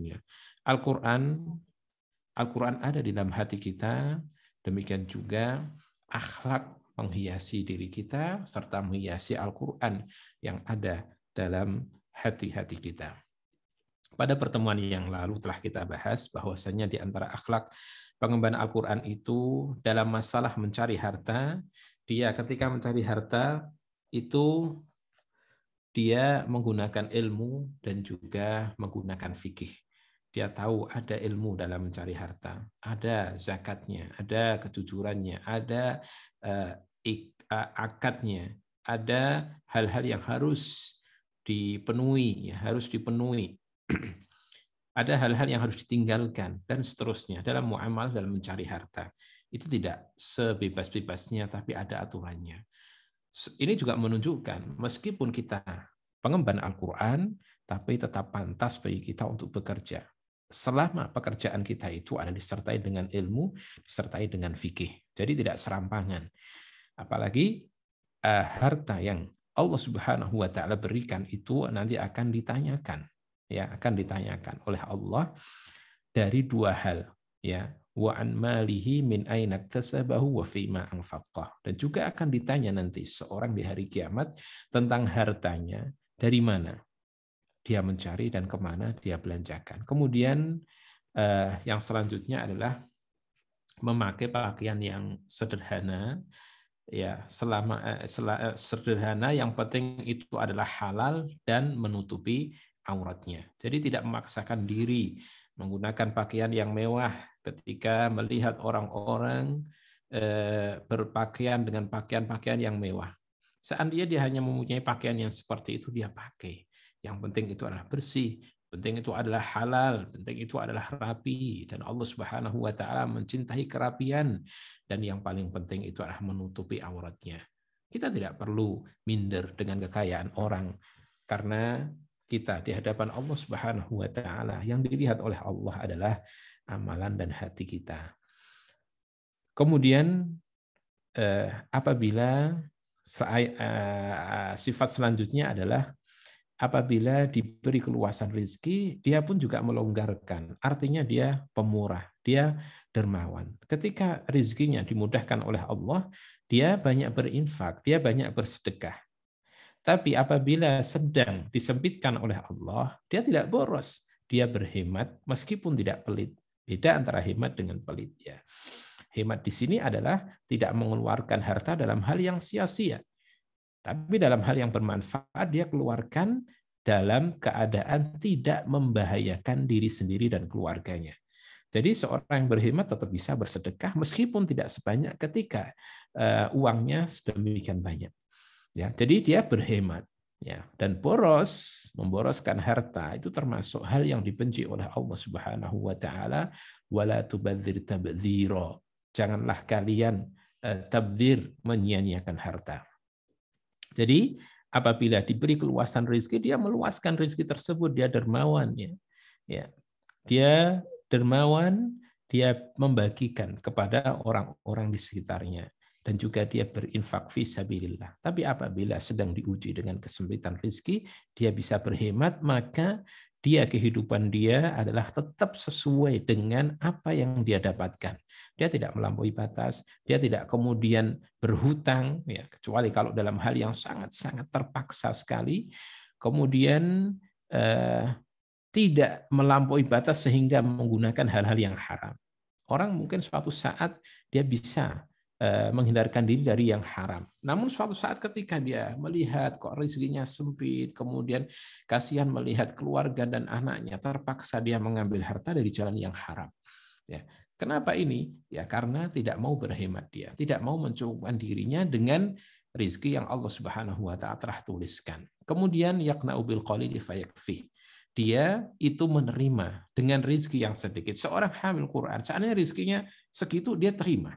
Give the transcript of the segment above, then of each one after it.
Ya. Al-Quran ada di dalam hati kita, demikian juga akhlak menghiasi diri kita, serta menghiasi Al-Quran yang ada dalam hati-hati kita. Pada pertemuan yang lalu telah kita bahas bahwasanya di antara akhlak pengemban Al-Quran itu dalam masalah mencari harta, dia ketika mencari harta itu dia menggunakan ilmu dan juga menggunakan fikih. Dia tahu ada ilmu dalam mencari harta, ada zakatnya, ada kejujurannya, ada akadnya, ada hal-hal yang harus dipenuhi, ya, harus dipenuhi. Ada hal-hal yang harus ditinggalkan dan seterusnya dalam muamalah, dalam mencari harta. Itu tidak sebebas-bebasnya, tapi ada aturannya. Ini juga menunjukkan meskipun kita pengemban Al-Quran, tapi tetap pantas bagi kita untuk bekerja. Selama pekerjaan kita itu ada disertai dengan ilmu, disertai dengan fikih. Jadi tidak serampangan. Apalagi harta yang Allah Subhanahu wa taala berikan itu nanti akan ditanyakan, ya, akan ditanyakan oleh Allah dari dua hal, ya. Wa an malihi min aina iktasabahu wa fima anfaqah. Dan juga akan ditanya nanti seorang di hari kiamat tentang hartanya, dari mana dia mencari dan kemana dia belanjakan. Kemudian yang selanjutnya adalah memakai pakaian yang sederhana, ya, sederhana, yang penting itu adalah halal dan menutupi auratnya. Jadi tidak memaksakan diri menggunakan pakaian yang mewah ketika melihat orang-orang berpakaian dengan pakaian-pakaian yang mewah. Seandainya dia hanya mempunyai pakaian yang seperti itu, dia pakai. Yang penting itu adalah bersih, penting itu adalah halal, penting itu adalah rapi, dan Allah Subhanahu wa taala mencintai kerapian, dan yang paling penting itu adalah menutupi auratnya. Kita tidak perlu minder dengan kekayaan orang, karena kita di hadapan Allah Subhanahu wa taala yang dilihat oleh Allah adalah amalan dan hati kita. Kemudian apabila sifat selanjutnya adalah apabila diberi keluasan rezeki, dia pun juga melonggarkan. Artinya dia pemurah, dia dermawan. Ketika rezekinya dimudahkan oleh Allah, dia banyak berinfak, dia banyak bersedekah. Tapi apabila sedang disempitkan oleh Allah, dia tidak boros, dia berhemat meskipun tidak pelit. Beda antara hemat dengan pelit, ya. Hemat di sini adalah tidak mengeluarkan harta dalam hal yang sia-sia. Tapi dalam hal yang bermanfaat dia keluarkan dalam keadaan tidak membahayakan diri sendiri dan keluarganya. Jadi seorang yang berhemat tetap bisa bersedekah meskipun tidak sebanyak ketika uangnya sedemikian banyak. Ya, jadi dia berhemat. Ya, dan memboroskan harta itu termasuk hal yang dibenci oleh Allah Subhanahu wa taala, wala tubadzir tabdzira. Janganlah kalian tabdzir, menyia-nyiakan harta. Jadi apabila diberi keluasan rezeki, dia meluaskan rezeki tersebut, dia dermawan, ya. Ya. Dia dermawan, dia membagikan kepada orang-orang di sekitarnya, dan juga dia berinfak fi sabilillah. Tapi apabila sedang diuji dengan kesempitan rezeki, dia bisa berhemat, maka kehidupan dia adalah tetap sesuai dengan apa yang dia dapatkan. Dia tidak melampaui batas, dia tidak kemudian berhutang, ya, kecuali kalau dalam hal yang sangat-sangat terpaksa sekali, kemudian tidak melampaui batas sehingga menggunakan hal-hal yang haram. Orang mungkin suatu saat dia bisa menghindarkan diri dari yang haram. Namun suatu saat ketika dia melihat kok rezekinya sempit, kemudian kasihan melihat keluarga dan anaknya, terpaksa dia mengambil harta dari jalan yang haram. Ya. Kenapa ini? Ya karena tidak mau berhemat dia, tidak mau mencukupkan dirinya dengan rezeki yang Allah Subhanahu wa taala telah tuliskan. Kemudian yaqna'u bil qalili fayakfih. Dia itu menerima dengan rezeki yang sedikit. Seorang hamil Quran, seandainya rezekinya segitu dia terima.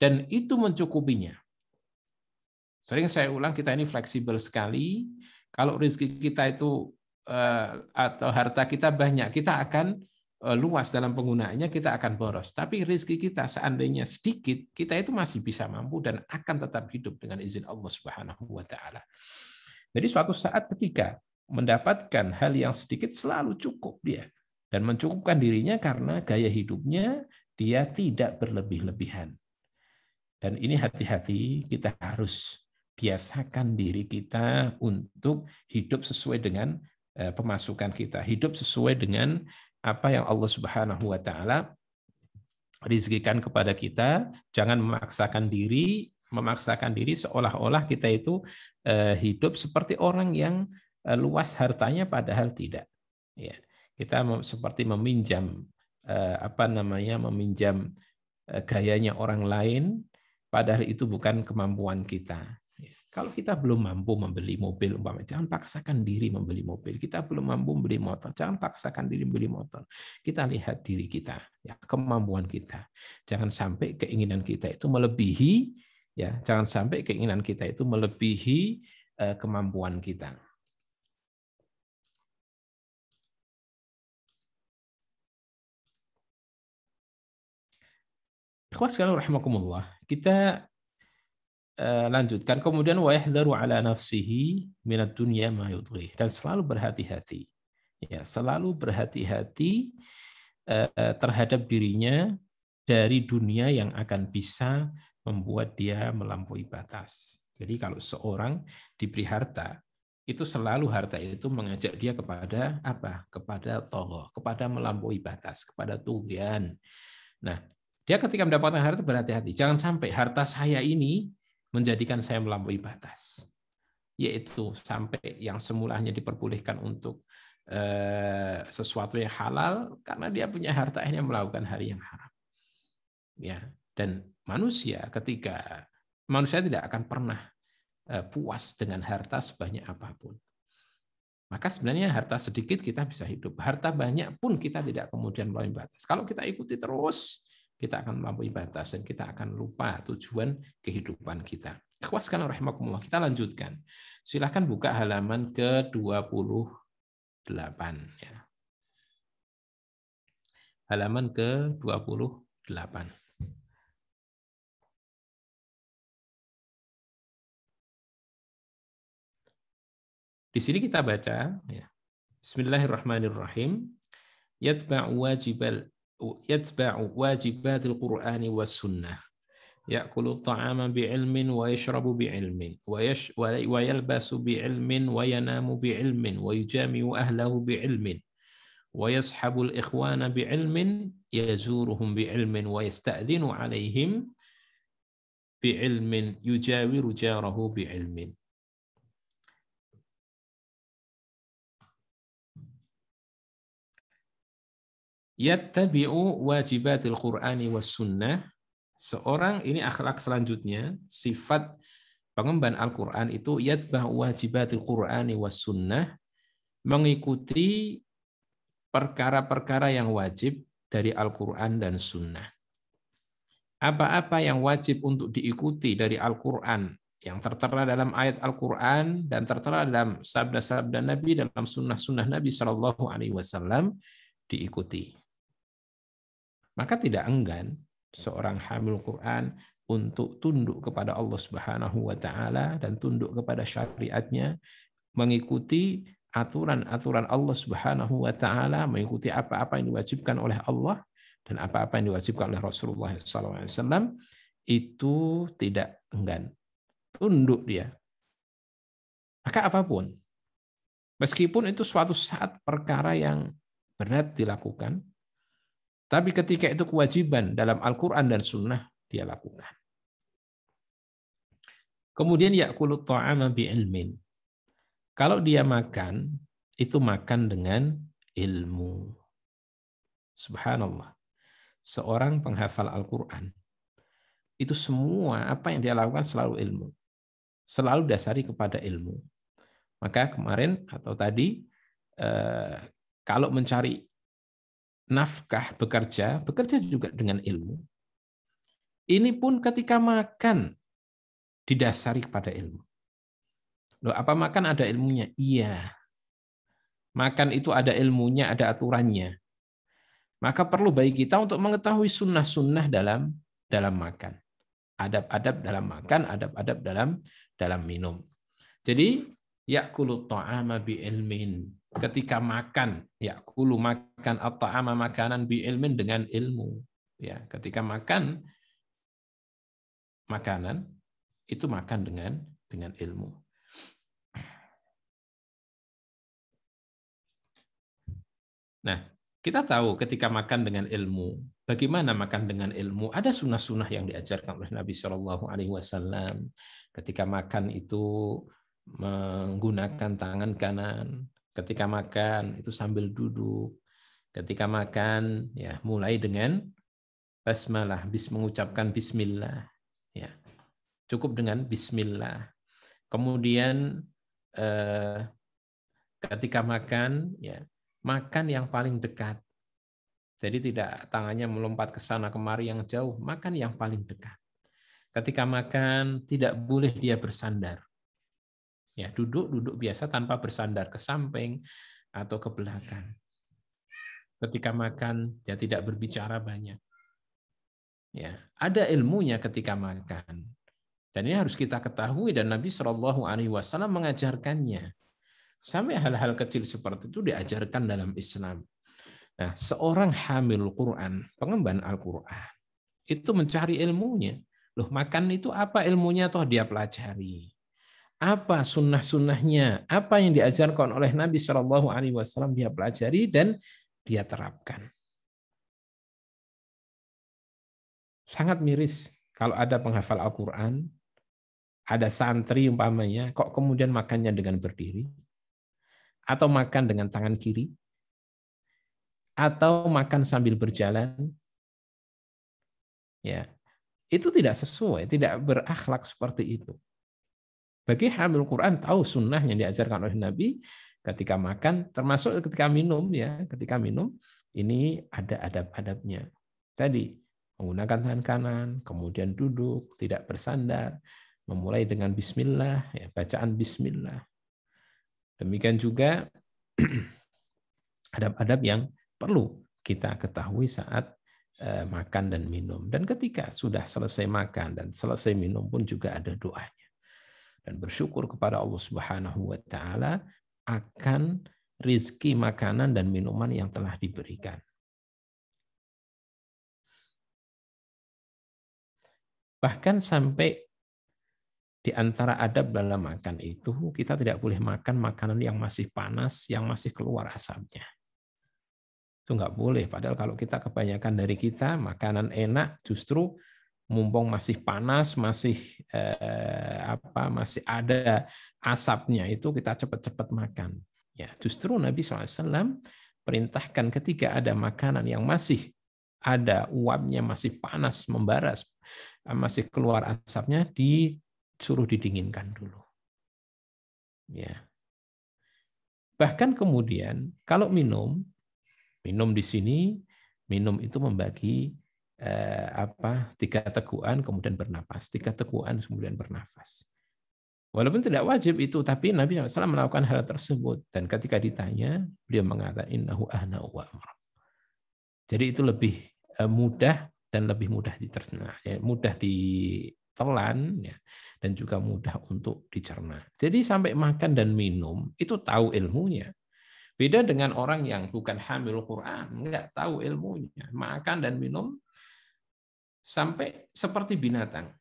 Dan itu mencukupinya. Sering saya ulang, kita ini fleksibel sekali. Kalau rezeki kita itu atau harta kita banyak, kita akan luas dalam penggunaannya, kita akan boros. Tapi rezeki kita seandainya sedikit, kita itu masih bisa mampu dan akan tetap hidup dengan izin Allah Subhanahu wa taala. Jadi suatu saat ketika mendapatkan hal yang sedikit selalu cukup dia. dan mencukupkan dirinya karena gaya hidupnya dia tidak berlebih-lebihan. Dan ini hati-hati, kita harus biasakan diri kita untuk hidup sesuai dengan pemasukan kita, hidup sesuai dengan apa yang Allah Subhanahu wa taala rizkikan kepada kita. Jangan memaksakan diri seolah-olah kita itu hidup seperti orang yang luas hartanya padahal tidak. Ya, kita seperti meminjam meminjam gayanya orang lain, padahal itu bukan kemampuan kita. Kalau kita belum mampu membeli mobil, jangan paksakan diri membeli mobil. Kita belum mampu membeli motor, jangan paksakan diri membeli motor. Kita lihat diri kita, ya, kemampuan kita. Jangan sampai keinginan kita itu melebihi, ya, jangan sampai keinginan kita itu melebihi kemampuan kita. Ikhwas sekalian rahimakumullah, kita lanjutkan. Kemudian wa yahdharu ala nafsihi minad dunya ma yudghih, dan selalu berhati-hati. Ya, selalu berhati-hati terhadap dirinya dari dunia yang akan bisa membuat dia melampaui batas. Jadi kalau seorang diberi harta, itu selalu harta itu mengajak dia kepada apa? Kepada tagha, kepada melampaui batas, kepada tughyan. Nah, dia ketika mendapatkan harta berhati-hati. Jangan sampai harta saya ini menjadikan saya melampaui batas, yaitu sampai yang semulanya diperbolehkan untuk sesuatu yang halal, karena dia punya harta akhirnya melakukan hal yang haram. Ya, dan manusia tidak akan pernah puas dengan harta sebanyak apapun. Maka sebenarnya harta sedikit kita bisa hidup, harta banyak pun kita tidak kemudian melampaui batas. Kalau kita ikuti terus, kita akan melampaui batas dan kita akan lupa tujuan kehidupan kita. Ikhwas sekalian rahimakumullah, kita lanjutkan. Silakan buka halaman ke-28 ya. Halaman ke-28. Di sini kita baca ya. Bismillahirrahmanirrahim. Yatba'u wajibatil Qur'ani was sunnah. Ya'kulu ta'ama bi'ilmin wa yashrabu bi'ilmin wa yalbasu bi'ilmin wa yanamu bi'ilmin wa yujami'u ahlahu bi'ilmin wa yashabul ikhwana bi'ilmin yazuruhum bi'ilmin wa yasta'dhinu 'alaihim bi'ilmin yujawiru jarahu bi'ilmin. Yattabi'u wajibatil Qur'ani was sunnah. Seorang, ini akhlak selanjutnya, sifat pengemban Al-Qur'an itu yatba'u wajibatil Qur'ani was sunnah, mengikuti perkara-perkara yang wajib dari Al-Qur'an dan sunnah. Apa-apa yang wajib untuk diikuti dari Al-Qur'an, yang tertera dalam ayat Al-Qur'an dan tertera dalam sabda-sabda Nabi, dalam sunnah-sunnah Nabi SAW, diikuti. Maka tidak enggan seorang hamil Quran untuk tunduk kepada Allah Subhanahu wa taala dan tunduk kepada syariatnya, mengikuti aturan-aturan Allah Subhanahu wa taala, mengikuti apa-apa yang diwajibkan oleh Allah dan apa-apa yang diwajibkan oleh Rasulullah SAW, itu tidak enggan. Tunduk dia. Maka apapun. Meskipun itu suatu saat perkara yang berat dilakukan, tapi ketika itu kewajiban dalam Al-Quran dan Sunnah, dia lakukan. Kemudian ya'kulut ta'ama bi'ilmin. Kalau dia makan, itu makan dengan ilmu. Subhanallah. Seorang penghafal Al-Quran, itu semua apa yang dia lakukan selalu ilmu. Selalu dasari kepada ilmu. Maka kemarin atau tadi, kalau mencari nafkah, bekerja juga dengan ilmu. Ini pun ketika makan didasari kepada ilmu. Loh, apa makan ada ilmunya? Iya. Makan itu ada ilmunya, ada aturannya. Maka perlu bagi kita untuk mengetahui sunnah-sunnah dalam makan. Adab-adab dalam makan, adab-adab dalam minum. Jadi, ya'kulut ta'ama bi'ilmin. ketika makan, ya kulu makan at-ta'ama makanan bi ilmin dengan ilmu. Ya, ketika makan makanan itu makan dengan ilmu. Nah, kita tahu ketika makan dengan ilmu, bagaimana makan dengan ilmu? Ada sunnah-sunnah yang diajarkan oleh Nabi Shallallahu Alaihi Wasallam. Ketika makan itu menggunakan tangan kanan. Ketika makan itu sambil duduk. Ketika makan, ya mulai dengan basmalah, mengucapkan Bismillah. Ya, cukup dengan Bismillah. Kemudian ketika makan, ya makan yang paling dekat. Jadi tidak tangannya melompat ke sana kemari yang jauh, makan yang paling dekat. Ketika makan tidak boleh dia bersandar. Ya, duduk biasa tanpa bersandar ke samping atau ke belakang. Ketika makan dia tidak berbicara banyak. Ya, ada ilmunya ketika makan. Dan ini harus kita ketahui dan Nabi Shallallahu Alaihi Wasallam mengajarkannya. Sampai hal-hal kecil seperti itu diajarkan dalam Islam. Nah, seorang hamil Quran, pengemban Al-Quran, itu mencari ilmunya. Loh, makan itu apa ilmunya? Toh dia pelajari. Apa sunnah-sunnahnya? Apa yang diajarkan oleh Nabi Shallallahu Alaihi Wasallam dia pelajari dan dia terapkan. Sangat miris kalau ada penghafal Al-Quran, ada santri umpamanya, kok kemudian makannya dengan berdiri, atau makan dengan tangan kiri, atau makan sambil berjalan, ya itu tidak sesuai, tidak berakhlak seperti itu. Bagi hamil Quran tahu sunnah yang diajarkan oleh Nabi ketika makan, termasuk ketika minum, ya ketika minum ini ada adab-adabnya. Tadi menggunakan tangan kanan, kemudian duduk, tidak bersandar, memulai dengan Bismillah, ya, bacaan Bismillah. Demikian juga adab-adab yang perlu kita ketahui saat makan dan minum. Dan ketika sudah selesai makan dan selesai minum pun juga ada doanya. Dan bersyukur kepada Allah Subhanahu wa taala akan rizki makanan dan minuman yang telah diberikan. Bahkan sampai di antara adab dalam makan itu, kita tidak boleh makan makanan yang masih panas, yang masih keluar asapnya. Itu nggak boleh. Padahal kalau kita kebanyakan dari kita, makanan enak justru mumpung masih panas, masih masih ada asapnya, itu kita cepat-cepat makan. Ya, justru Nabi SAW perintahkan ketika ada makanan yang masih ada uapnya, masih panas, membaras, masih keluar asapnya, disuruh didinginkan dulu. Ya. Bahkan kemudian kalau minum di sini, minum itu membagi 3 tegukan kemudian bernapas, 3 tegukan kemudian bernafas. Walaupun tidak wajib itu, tapi Nabi SAW melakukan hal tersebut. Dan ketika ditanya, beliau mengatakan innahu ahna wa amra. Jadi itu lebih mudah dan lebih mudah dicerna, ya, mudah ditelan, ya, dan juga mudah untuk dicerna. Jadi sampai makan dan minum itu tahu ilmunya. Beda dengan orang yang bukan hamil Quran, nggak tahu ilmunya. Makan dan minum sampai seperti binatang.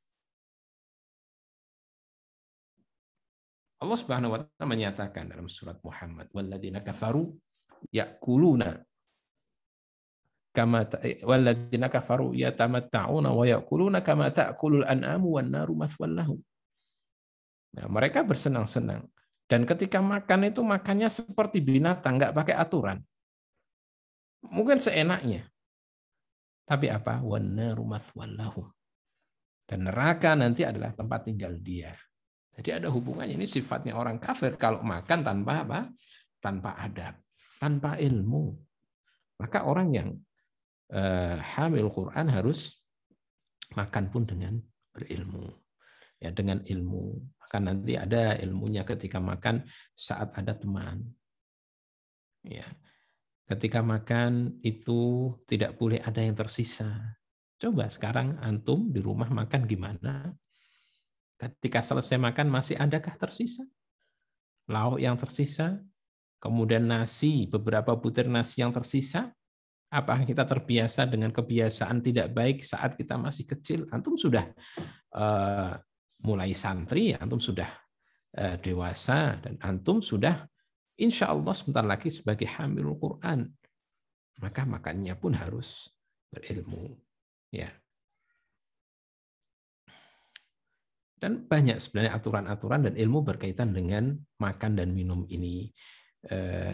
Allah Subhanahu wa taala menyatakan dalam surat Muhammad, walladzina kafaru ya'kuluna kama walladzina kafaru yatamatta'una wa ya'kuluna kama ta'kulul an'amu wan naru mathwal lahum. Nah, mereka bersenang-senang dan ketika makan itu makannya seperti binatang, nggak pakai aturan. Mungkin seenaknya. Tapi apa? Wan naru mathwal lahum. Dan neraka nanti adalah tempat tinggal dia. Jadi ada hubungannya, ini sifatnya orang kafir kalau makan tanpa apa? Tanpa adab, tanpa ilmu. Maka orang yang hamil Quran harus makan pun dengan berilmu. Ya, dengan ilmu. Maka nanti ada ilmunya ketika makan saat ada teman. Ya. Ketika makan itu tidak boleh ada yang tersisa. Coba sekarang antum di rumah makan gimana? Ketika selesai makan masih adakah tersisa? Lauk yang tersisa? kemudian nasi, beberapa butir nasi yang tersisa, apakah kita terbiasa dengan kebiasaan tidak baik saat kita masih kecil? Antum sudah mulai santri, antum sudah dewasa, dan antum sudah insya Allah sebentar lagi sebagai hamilul Quran. Maka makannya pun harus berilmu. Ya. Dan banyak sebenarnya aturan-aturan dan ilmu berkaitan dengan makan dan minum ini.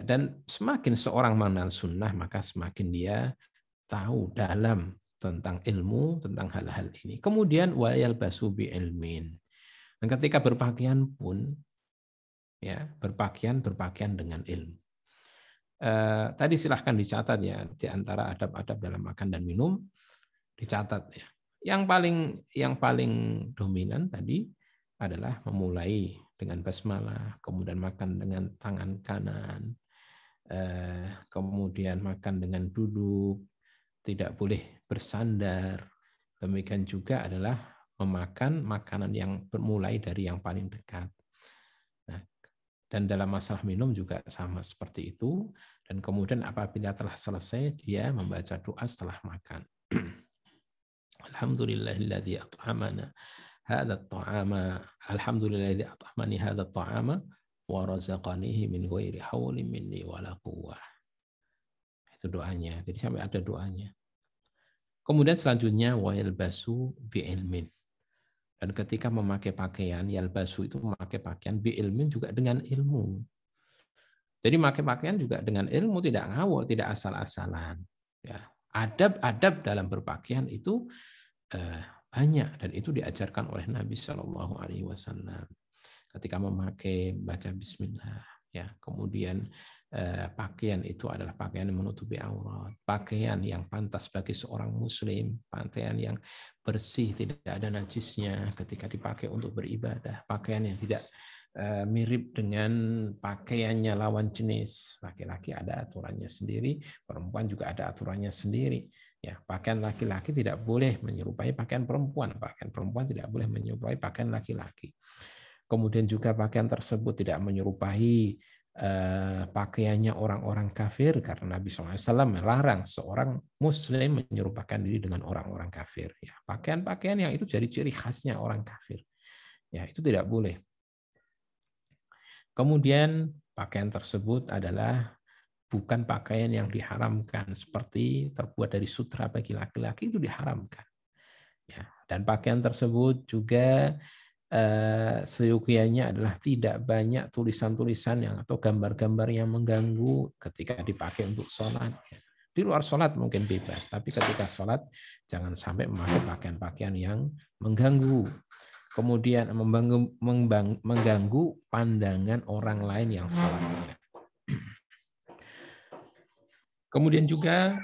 Dan semakin seorang mengenal sunnah, maka semakin dia tahu dalam tentang ilmu, tentang hal-hal ini. Kemudian wayal basu bi ilmin. Dan ketika berpakaian pun, ya berpakaian dengan ilmu. Tadi silahkan dicatat ya, di antara adab-adab dalam makan dan minum dicatat ya. Yang paling dominan tadi adalah memulai dengan basmalah, kemudian makan dengan tangan kanan, kemudian makan dengan duduk, tidak boleh bersandar. Demikian juga adalah memakan makanan yang bermulai dari yang paling dekat. Nah, dan dalam masalah minum juga sama seperti itu. Dan kemudian apabila telah selesai, dia membaca doa setelah makan. Alhamdulillahilladzi at'amana hadza at-ta'ama, alhamdulillahilladzi at'amani hadza at-ta'ama wa razaqanihi min ghairi haulin minni wala quwwah. Itu doanya. Jadi sampai ada doanya. Kemudian selanjutnya wa yalbasu bi ilmin. Dan ketika memakai pakaian, yalbasu itu memakai pakaian bi ilmin juga dengan ilmu. Jadi memakai pakaian juga dengan ilmu, tidak ngawur, tidak asal-asalan. Ya. Adab-adab dalam berpakaian itu banyak, dan itu diajarkan oleh Nabi Shallallahu Alaihi Wasallam. Ketika memakai baca Bismillah, ya, kemudian pakaian itu adalah pakaian yang menutupi aurat, pakaian yang pantas bagi seorang Muslim, pakaian yang bersih, tidak ada najisnya ketika dipakai untuk beribadah, pakaian yang tidak mirip dengan pakaiannya lawan jenis. Laki-laki ada aturannya sendiri, perempuan juga ada aturannya sendiri. Ya, pakaian laki-laki tidak boleh menyerupai pakaian perempuan, pakaian perempuan tidak boleh menyerupai pakaian laki-laki. Kemudian juga pakaian tersebut tidak menyerupai pakaiannya orang-orang kafir, karena Nabi SAW melarang seorang Muslim menyerupakan diri dengan orang-orang kafir. Ya, pakaian-pakaian yang itu jadi ciri khasnya orang kafir. Ya, itu tidak boleh. Kemudian pakaian tersebut adalah bukan pakaian yang diharamkan, seperti terbuat dari sutra bagi laki-laki itu diharamkan. Ya, dan pakaian tersebut juga seyogianya adalah tidak banyak tulisan-tulisan yang atau gambar-gambar yang mengganggu ketika dipakai untuk sholat. Di luar sholat mungkin bebas, tapi ketika sholat jangan sampai memakai pakaian-pakaian yang mengganggu. Kemudian mengganggu pandangan orang lain yang sholat. Kemudian juga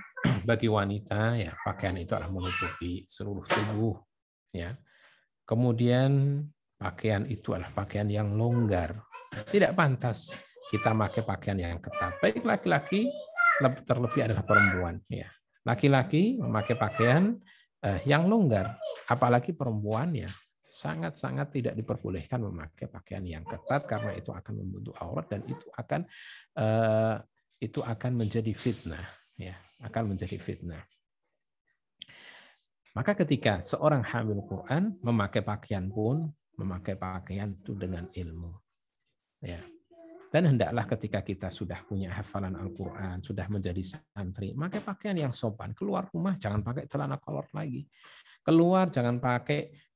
bagi wanita, ya, pakaian itu adalah menutupi seluruh tubuh. Ya. Kemudian pakaian itu adalah pakaian yang longgar. Tidak pantas kita pakai pakaian yang ketat. Baik laki-laki, terlebih adalah perempuan. Ya. Laki-laki memakai pakaian yang longgar, apalagi perempuan, ya, sangat-sangat tidak diperbolehkan memakai pakaian yang ketat, karena itu akan membentuk aurat dan itu akan menjadi fitnah, ya, akan menjadi fitnah. Maka ketika seorang hamil Quran memakai pakaian pun memakai pakaian itu dengan ilmu, ya. Dan hendaklah ketika kita sudah punya hafalan Al-Quran, sudah menjadi santri, pakai pakaian yang sopan. Keluar rumah jangan pakai celana kolor lagi. Keluar jangan pakai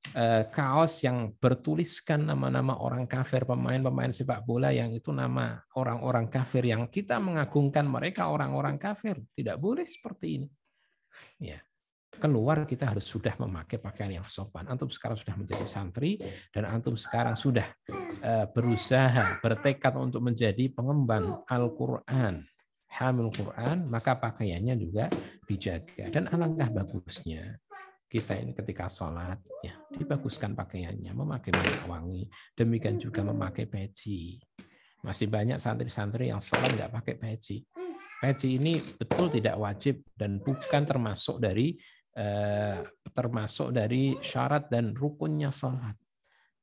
kaos yang bertuliskan nama-nama orang kafir, pemain-pemain sepak bola yang itu nama orang-orang kafir, yang kita mengagungkan mereka orang-orang kafir. Tidak boleh seperti ini. Ya. Keluar kita harus sudah memakai pakaian yang sopan. Antum sekarang sudah menjadi santri dan antum sekarang sudah berusaha, bertekad untuk menjadi pengemban Al-Quran, hamil Quran, maka pakaiannya juga dijaga. Dan alangkah bagusnya kita ini ketika sholat, ya, dibaguskan pakaiannya, memakai minyak wangi, demikian juga memakai peci. Masih banyak santri-santri yang sholat nggak pakai peci. Peci ini betul tidak wajib dan bukan termasuk dari syarat dan rukunnya sholat.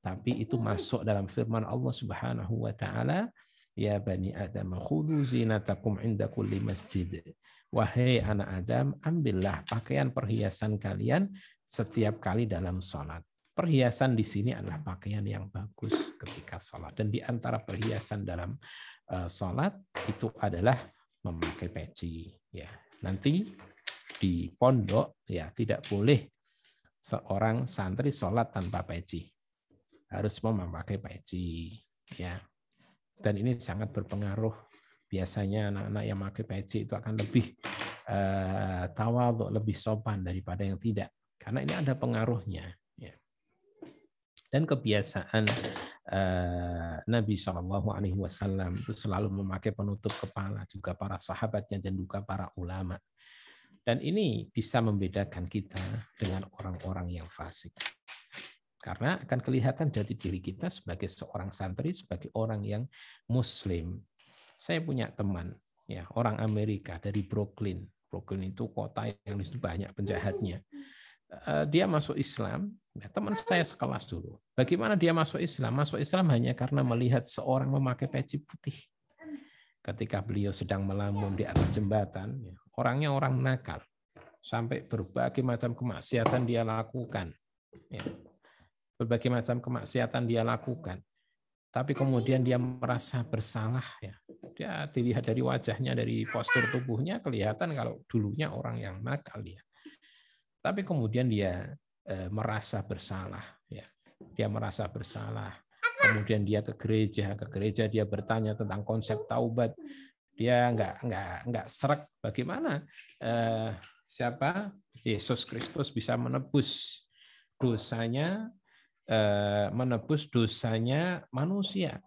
Tapi itu masuk dalam firman Allah Subhanahu wa taala, Ya bani Adam, khudhu zinatakum inda kulli masjid. Wahai anak Adam, ambillah pakaian perhiasan kalian setiap kali dalam sholat. Perhiasan di sini adalah pakaian yang bagus ketika sholat. Dan di antara perhiasan dalam sholat itu adalah memakai peci. Ya, nanti di pondok ya tidak boleh seorang santri sholat tanpa peci. Harus memakai peci. Ya. Dan ini sangat berpengaruh. Biasanya anak-anak yang pakai peci itu akan lebih tawadhu, lebih sopan daripada yang tidak. Karena ini ada pengaruhnya. Ya. Dan kebiasaan Nabi SAW itu selalu memakai penutup kepala, juga para sahabatnya dan juga para ulama. Dan ini bisa membedakan kita dengan orang-orang yang fasik. Karena akan kelihatan jati diri kita sebagai seorang santri, sebagai orang yang muslim. Saya punya teman, ya orang Amerika dari Brooklyn. Brooklyn itu kota yang banyak penjahatnya. Dia masuk Islam, ya, teman saya sekelas dulu. Bagaimana dia masuk Islam? Masuk Islam hanya karena melihat seorang memakai peci putih. Ketika beliau sedang melamun di atas jembatan, ya, orangnya orang nakal. Sampai berbagai macam kemaksiatan dia lakukan. Ya. Berbagai macam kemaksiatan dia lakukan. Tapi kemudian dia merasa bersalah. Ya. Dia dilihat dari wajahnya, dari postur tubuhnya, kelihatan kalau dulunya orang yang nakal dia. Tapi kemudian dia merasa bersalah. Ya. Dia merasa bersalah. Kemudian dia ke gereja dia bertanya tentang konsep taubat. Dia nggak sreg bagaimana siapa Yesus Kristus bisa menebus dosanya, menebus dosanya manusia.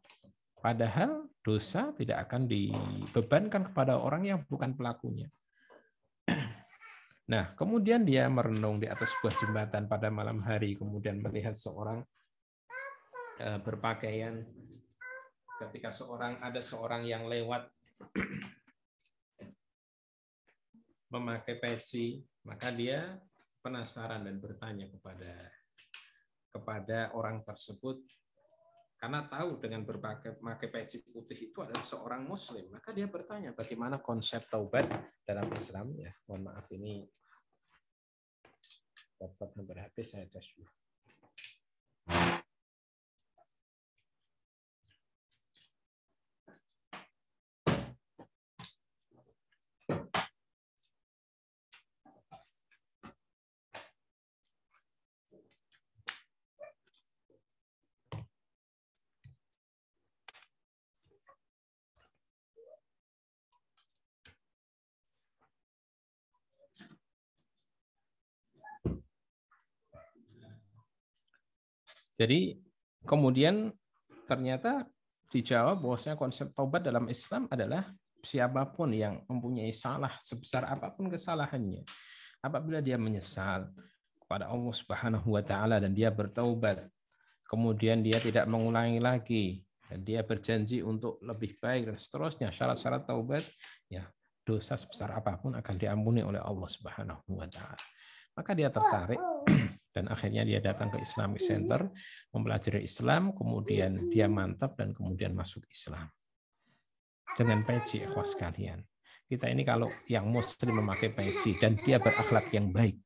Padahal dosa tidak akan dibebankan kepada orang yang bukan pelakunya. Nah, kemudian dia merenung di atas sebuah jembatan pada malam hari, kemudian melihat seorang berpakaian. Ketika ada seorang yang lewat memakai peci, maka dia penasaran dan bertanya kepada orang tersebut, karena tahu dengan memakai peci putih itu adalah seorang muslim, maka dia bertanya bagaimana konsep taubat dalam Islam. Ya, mohon maaf ini laptop nomor HP saya cas dulu. Jadi kemudian ternyata dijawab bahwasanya konsep taubat dalam Islam adalah siapapun yang mempunyai salah sebesar apapun kesalahannya, apabila dia menyesal kepada Allah Subhanahu wa taala dan dia bertaubat, kemudian dia tidak mengulangi lagi dan dia berjanji untuk lebih baik dan seterusnya, syarat-syarat taubat, ya dosa sebesar apapun akan diampuni oleh Allah Subhanahu wa taala. Maka dia tertarik dan akhirnya dia datang ke Islamic Center, mempelajari Islam, kemudian dia mantap dan kemudian masuk Islam. Dengan peci, ikhwas sekalian. Kita ini kalau yang muslim memakai peci dan dia berakhlak yang baik,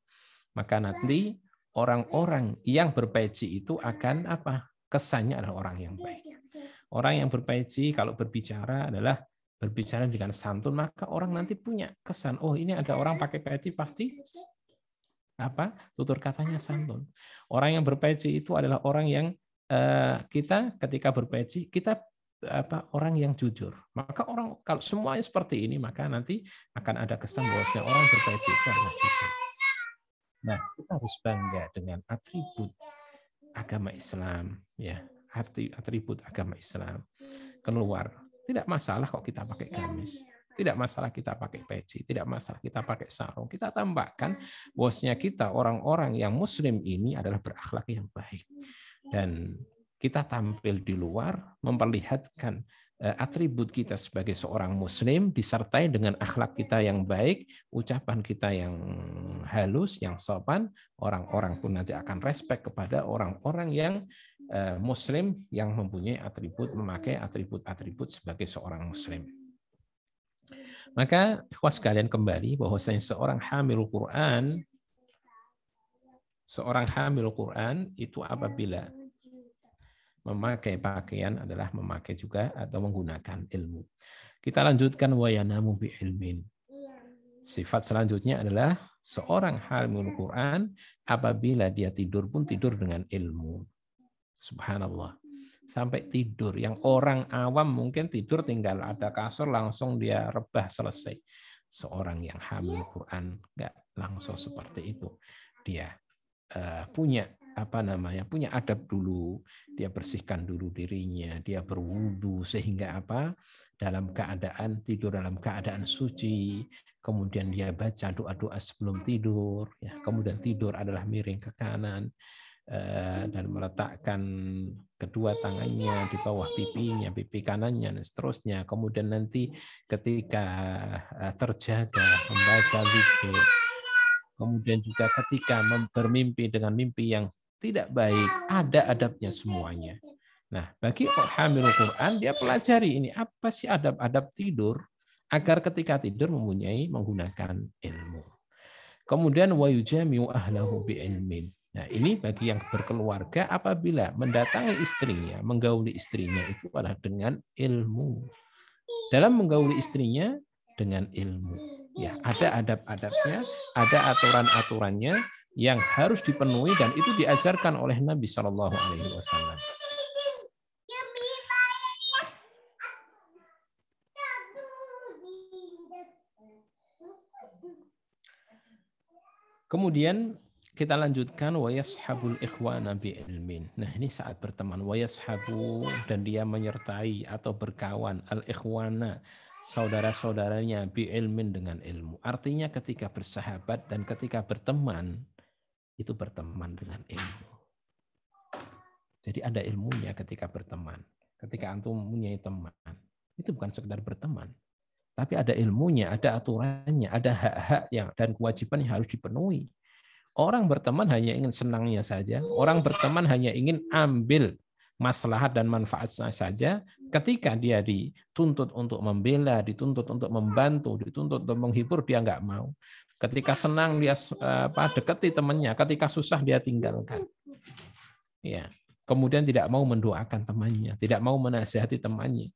maka nanti orang-orang yang berpeci itu akan apa? Kesannya adalah orang yang baik. Orang yang berpeci kalau berbicara adalah berbicara dengan santun, maka orang nanti punya kesan, oh ini ada orang pakai peci pasti apa tutur katanya santun. Orang yang berpeci itu adalah orang yang kita ketika berpeci kita orang yang jujur. Maka orang kalau semuanya seperti ini, maka nanti akan ada kesan bahwa orang berpeci itu adalah jujur. Nah, kita harus bangga dengan atribut agama Islam, ya, atribut agama Islam. Keluar tidak masalah kok kita pakai gamis. Tidak masalah kita pakai peci, tidak masalah kita pakai sarung. Kita tambahkan bahwasanya kita orang-orang yang muslim ini adalah berakhlak yang baik. Dan kita tampil di luar memperlihatkan atribut kita sebagai seorang muslim disertai dengan akhlak kita yang baik, ucapan kita yang halus, yang sopan, orang-orang pun nanti akan respect kepada orang-orang yang Muslim yang mempunyai atribut, memakai atribut-atribut sebagai seorang Muslim. Maka ikhwas sekalian kembali bahwasanya seorang hamil Quran itu apabila memakai pakaian adalah memakai juga atau menggunakan ilmu. Kita lanjutkan wa yanamu bi ilmin. Sifat selanjutnya adalah seorang hamil Quran apabila dia tidur pun tidur dengan ilmu. Subhanallah. Sampai tidur. Yang orang awam mungkin tidur tinggal ada kasur langsung dia rebah selesai. Seorang yang hamil Quran enggak langsung seperti itu. Dia punya punya adab dulu, dia bersihkan dulu dirinya, dia berwudu sehingga dalam keadaan tidur dalam keadaan suci, kemudian dia baca doa-doa sebelum tidur, ya, kemudian tidur adalah miring ke kanan dan meletakkan kedua tangannya di bawah pipinya, pipi kanannya dan seterusnya. Kemudian nanti ketika terjaga membaca zikir. Kemudian juga ketika bermimpi dengan mimpi yang tidak baik, ada adabnya semuanya. Nah, bagi hamil Quran, dia pelajari ini apa sih adab-adab tidur agar ketika tidur menggunakan ilmu. Kemudian wa yujami'u ahlahu bi'ilmin. Nah, ini bagi yang berkeluarga apabila mendatangi istrinya, menggauli istrinya itu adalah dengan ilmu. Dalam menggauli istrinya dengan ilmu. Ya, ada adab-adabnya, ada aturan-aturannya yang harus dipenuhi dan itu diajarkan oleh Nabi Shallallahu Alaihi Wasallam. Kemudian kita lanjutkan wa yashabul ikhwana bi ilmin. Nah, ini saat berteman wa yashabu dan dia menyertai atau berkawan al ikhwana saudara-saudaranya bi ilmin dengan ilmu. Artinya ketika bersahabat dan ketika berteman itu berteman dengan ilmu. Jadi ada ilmunya ketika berteman. Ketika antum mempunyai teman, itu bukan sekedar berteman, tapi ada ilmunya, ada aturannya, ada hak-hak yang dan kewajiban yang harus dipenuhi. Orang berteman hanya ingin senangnya saja. Orang berteman hanya ingin ambil maslahat dan manfaatnya saja. Ketika dia dituntut untuk membela, dituntut untuk membantu, dituntut untuk menghibur, dia nggak mau. Ketika senang dia dekati temannya, ketika susah dia tinggalkan. Ya. Kemudian tidak mau mendoakan temannya, tidak mau menasihati temannya.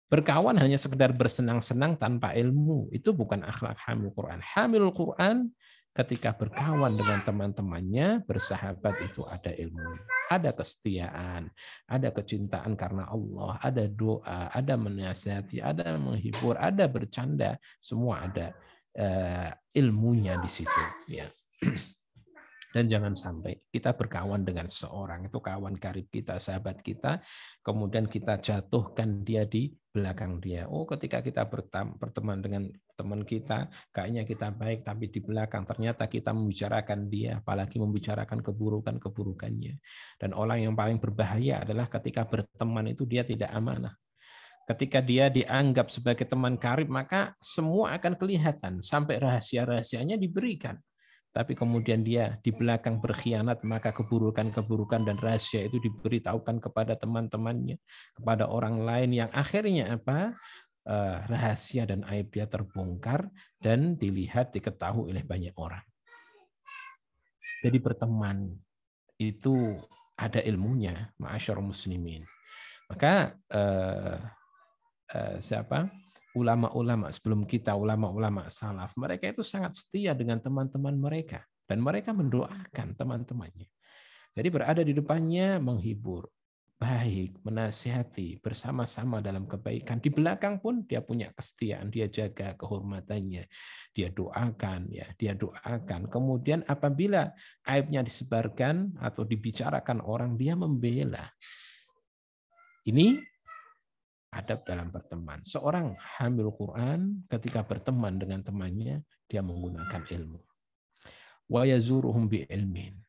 Berkawan hanya sekedar bersenang-senang tanpa ilmu, itu bukan akhlak hamil Quran. Hamil Quran ketika berkawan dengan teman-temannya, bersahabat itu ada ilmu, ada kesetiaan, ada kecintaan karena Allah, ada doa, ada menasihati, ada menghibur, ada bercanda, semua ada ilmunya di situ. Ya. Dan jangan sampai kita berkawan dengan seorang, itu kawan karib kita, sahabat kita, kemudian kita jatuhkan dia di belakang dia. Oh, ketika kita berteman dengan teman kita, kayaknya kita baik, tapi di belakang ternyata kita membicarakan dia, apalagi membicarakan keburukan-keburukannya. Dan orang yang paling berbahaya adalah ketika berteman itu dia tidak amanah. Ketika dia dianggap sebagai teman karib, maka semua akan kelihatan, sampai rahasia-rahasianya diberikan. Tapi kemudian dia di belakang berkhianat, maka keburukan-keburukan dan rahasia itu diberitahukan kepada teman-temannya, kepada orang lain yang akhirnya rahasia dan aib dia terbongkar dan dilihat, diketahui oleh banyak orang. Jadi berteman itu ada ilmunya, ma'asyarul muslimin. Maka ulama-ulama sebelum kita, ulama-ulama salaf, mereka itu sangat setia dengan teman-teman mereka. Dan mereka mendoakan teman-temannya. Jadi berada di depannya menghibur, baik, menasihati, bersama-sama dalam kebaikan. Di belakang pun dia punya kesetiaan, dia jaga kehormatannya, dia doakan, ya, dia doakan. Kemudian apabila aibnya disebarkan atau dibicarakan orang, dia membela. Ini adab dalam berteman. Seorang hamil Quran ketika berteman dengan temannya, dia menggunakan ilmu. Wa yazuruhum bi ilmin.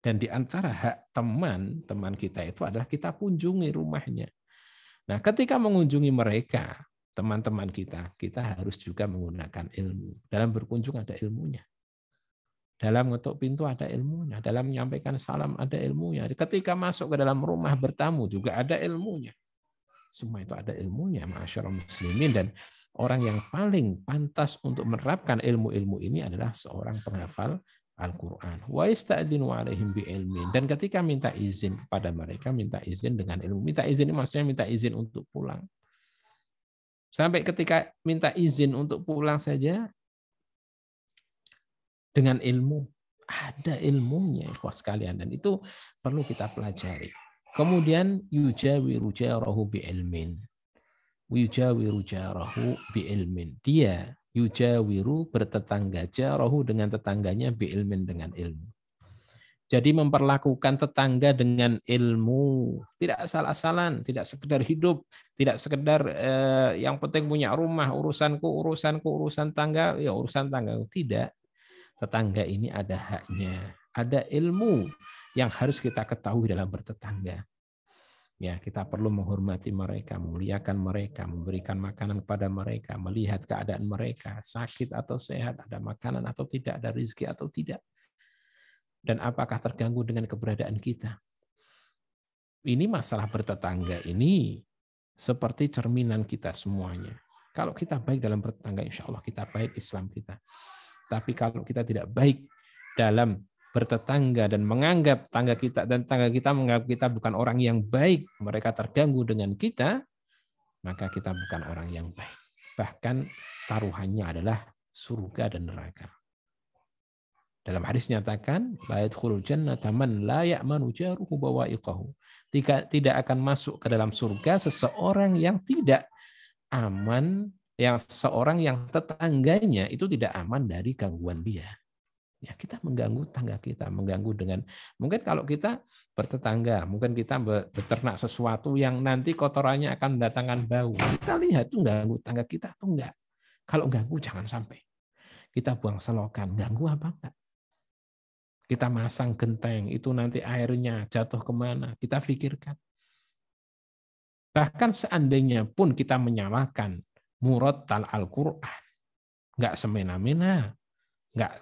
Dan di antara hak teman kita itu adalah kita kunjungi rumahnya. Nah, ketika mengunjungi mereka, teman-teman kita harus juga menggunakan ilmu. Dalam berkunjung ada ilmunya. Dalam ngetuk pintu ada ilmunya, dalam menyampaikan salam ada ilmunya. Ketika masuk ke dalam rumah bertamu juga ada ilmunya. Semua itu ada ilmunya, ma'asyiral muslimin, dan orang yang paling pantas untuk menerapkan ilmu-ilmu ini adalah seorang penghafal Al-Qur'an. Wa yasta'dzinu 'alaihim bi'ilmin, dan ketika minta izin kepada mereka, minta izin dengan ilmu. Minta izin maksudnya minta izin untuk pulang. Sampai ketika minta izin untuk pulang saja dengan ilmu. Ada ilmunya, ikhwas sekalian, dan itu perlu kita pelajari. Kemudian yujawiru jarahu bi'ilmin. Yujawiru jarahu bi'ilmin. Dia yujawiru bertetangga jarahu dengan tetangganya bi'ilmin dengan ilmu. Jadi memperlakukan tetangga dengan ilmu, tidak asal-asalan, tidak sekedar hidup, tidak sekedar yang penting punya rumah, urusan tangga, ya urusan tangga. Tidak. Tetangga ini ada haknya, ada ilmu yang harus kita ketahui dalam bertetangga. Ya, kita perlu menghormati mereka, memuliakan mereka, memberikan makanan kepada mereka, melihat keadaan mereka, sakit atau sehat, ada makanan atau tidak, ada rezeki atau tidak. Dan apakah terganggu dengan keberadaan kita. Ini masalah bertetangga ini seperti cerminan kita semuanya. Kalau kita baik dalam bertetangga, insya Allah kita baik Islam kita. Tapi kalau kita tidak baik dalam bertetangga dan menganggap tangga kita dan tangga kita menganggap kita bukan orang yang baik, mereka terganggu dengan kita, maka kita bukan orang yang baik. Bahkan taruhannya adalah surga dan neraka. Dalam hadis nyatakan, la yadkhulul jannata man la ya'manu jaruhu bawa'iqahu. Tidak akan masuk ke dalam surga seseorang yang tidak aman, yang seorang yang tetangganya itu tidak aman dari gangguan dia. Ya, kita mengganggu tangga kita, mengganggu dengan mungkin kalau kita bertetangga, mungkin kita beternak sesuatu yang nanti kotorannya akan mendatangkan bau. Kita lihat tuh ganggu tangga kita tuh enggak. Kalau ganggu jangan sampai. Kita buang selokan, ganggu apa enggak? Kita masang genteng, itu nanti airnya jatuh kemana? Kita pikirkan. Bahkan seandainya pun kita menyamakan murattal Al-Quran, nggak semena-mena, nggak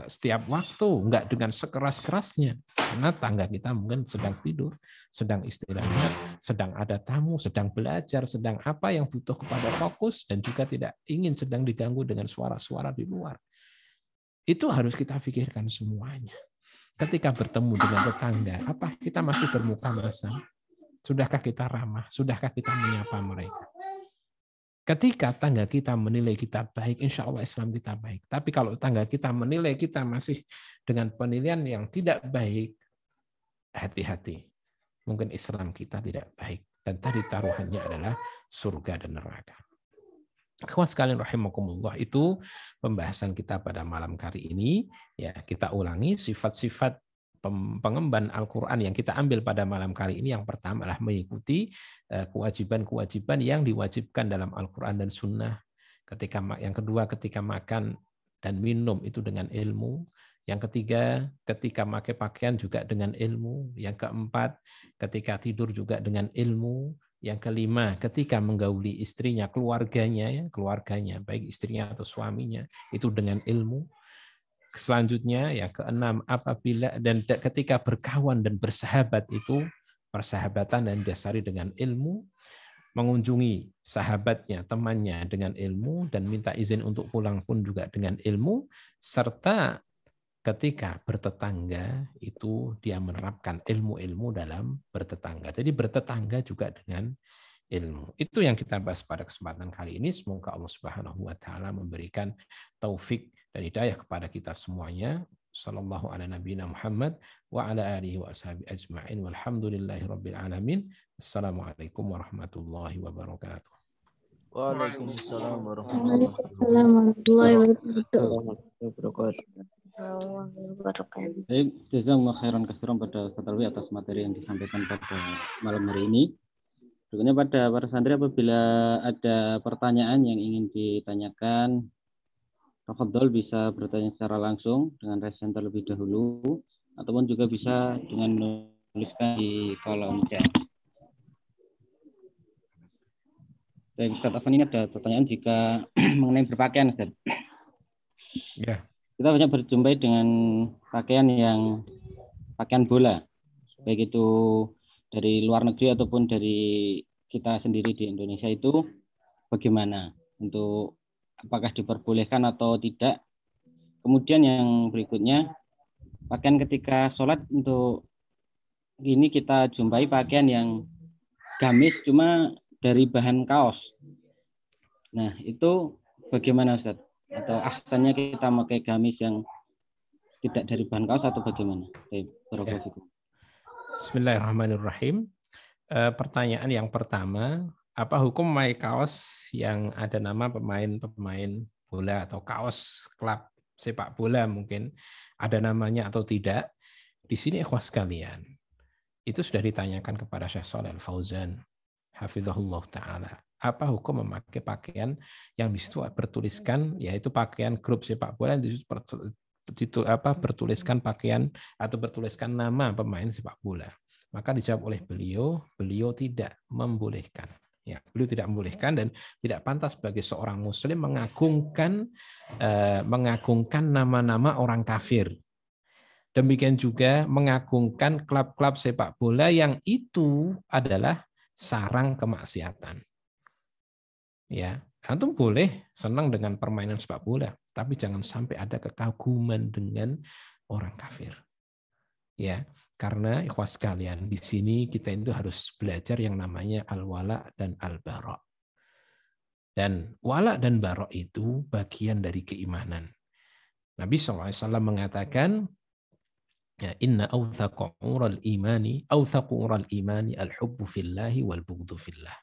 setiap waktu, nggak dengan sekeras-kerasnya, karena tangga kita mungkin sedang tidur, sedang istirahat, sedang ada tamu, sedang belajar, sedang apa yang butuh kepada fokus, dan juga tidak ingin sedang diganggu dengan suara-suara di luar. Itu harus kita pikirkan semuanya. Ketika bertemu dengan tetangga, apa kita masih bermuka masam? Sudahkah kita ramah? Sudahkah kita menyapa mereka? Ketika tangga kita menilai kita baik, insya Allah Islam kita baik. Tapi kalau tangga kita menilai kita masih dengan penilaian yang tidak baik, hati-hati. Mungkin Islam kita tidak baik. Dan tadi taruhannya adalah surga dan neraka. Ikhwan sekalian rahimakumullah, itu pembahasan kita pada malam kali ini. Ya, kita ulangi sifat-sifat pengemban Al-Quran yang kita ambil pada malam kali ini. Yang pertama adalah mengikuti kewajiban-kewajiban yang diwajibkan dalam Al-Quran dan Sunnah. Yang kedua, ketika makan dan minum itu dengan ilmu. Yang ketiga, ketika pakai pakaian juga dengan ilmu. Yang keempat, ketika tidur juga dengan ilmu. Yang kelima, ketika menggauli istrinya, keluarganya, baik istrinya atau suaminya, itu dengan ilmu. Selanjutnya, yang keenam, apabila dan ketika berkawan dan bersahabat itu persahabatan dan dasari dengan ilmu, mengunjungi sahabatnya, temannya dengan ilmu, dan minta izin untuk pulang pun juga dengan ilmu, serta ketika bertetangga itu dia menerapkan ilmu-ilmu dalam bertetangga. Jadi bertetangga juga dengan ilmu. Itu yang kita bahas pada kesempatan kali ini. Semoga Allah Subhanahu wa taala memberikan taufik dan hidayah kepada kita semuanya. Sallallahu ala nabiyina Muhammad wa ala alihi wa ashabihi ajma'in walhamdulillahirabbil alamin. Assalamualaikum warahmatullahi wabarakatuh. Waalaikumsalam warahmatullahi wabarakatuh. Baik, jazakallahu khairan katsiran pada Ustaz Alwi atas materi yang disampaikan pada malam hari ini. Berikutnya pada para santri, apabila ada pertanyaan yang ingin ditanyakan, tafadhol bisa bertanya secara langsung dengan raise hand terlebih dahulu, ataupun juga bisa dengan menuliskan di kolom chat. Baik, Ustaz Afan, ini ada pertanyaan jika mengenai berpakaian, Ustaz. Ya. kita banyak berjumpa dengan pakaian bola, baik itu dari luar negeri ataupun dari kita sendiri di Indonesia. Itu bagaimana untuk apakah diperbolehkan atau tidak? Kemudian yang berikutnya, pakaian ketika sholat, untuk ini kita jumpai pakaian yang gamis cuma dari bahan kaos. Nah, itu bagaimana Ustaz? Atau ahsannya kita pakai gamis yang tidak dari bahan kaos atau bagaimana? Ya. Bismillahirrahmanirrahim. Pertanyaan yang pertama, apa hukum memakai kaos yang ada nama pemain-pemain bola atau kaos klub sepak bola mungkin ada namanya atau tidak? Di sini ikhwas sekalian, itu sudah ditanyakan kepada Syekh Shalih Al Fauzan, hafizahullah taala. Apa hukum memakai pakaian yang di situ bertuliskan, yaitu pakaian grup sepak bola yang di situ bertuliskan pakaian atau bertuliskan nama pemain sepak bola? Maka dijawab oleh beliau tidak membolehkan. Ya, beliau tidak membolehkan dan tidak pantas bagi seorang muslim mengagungkan nama-nama orang kafir. Demikian juga mengagungkan klub-klub sepak bola yang itu adalah sarang kemaksiatan. Ya, antum boleh senang dengan permainan sepak bola, tapi jangan sampai ada kekaguman dengan orang kafir. Ya, karena ikhwas sekalian, di sini kita itu harus belajar yang namanya al-wala dan al-bara. Dan wala dan bara itu bagian dari keimanan. Nabi SAW mengatakan, ya, inna awthaqa ural imani al-hubbu fillahi wal bughdhu fillah.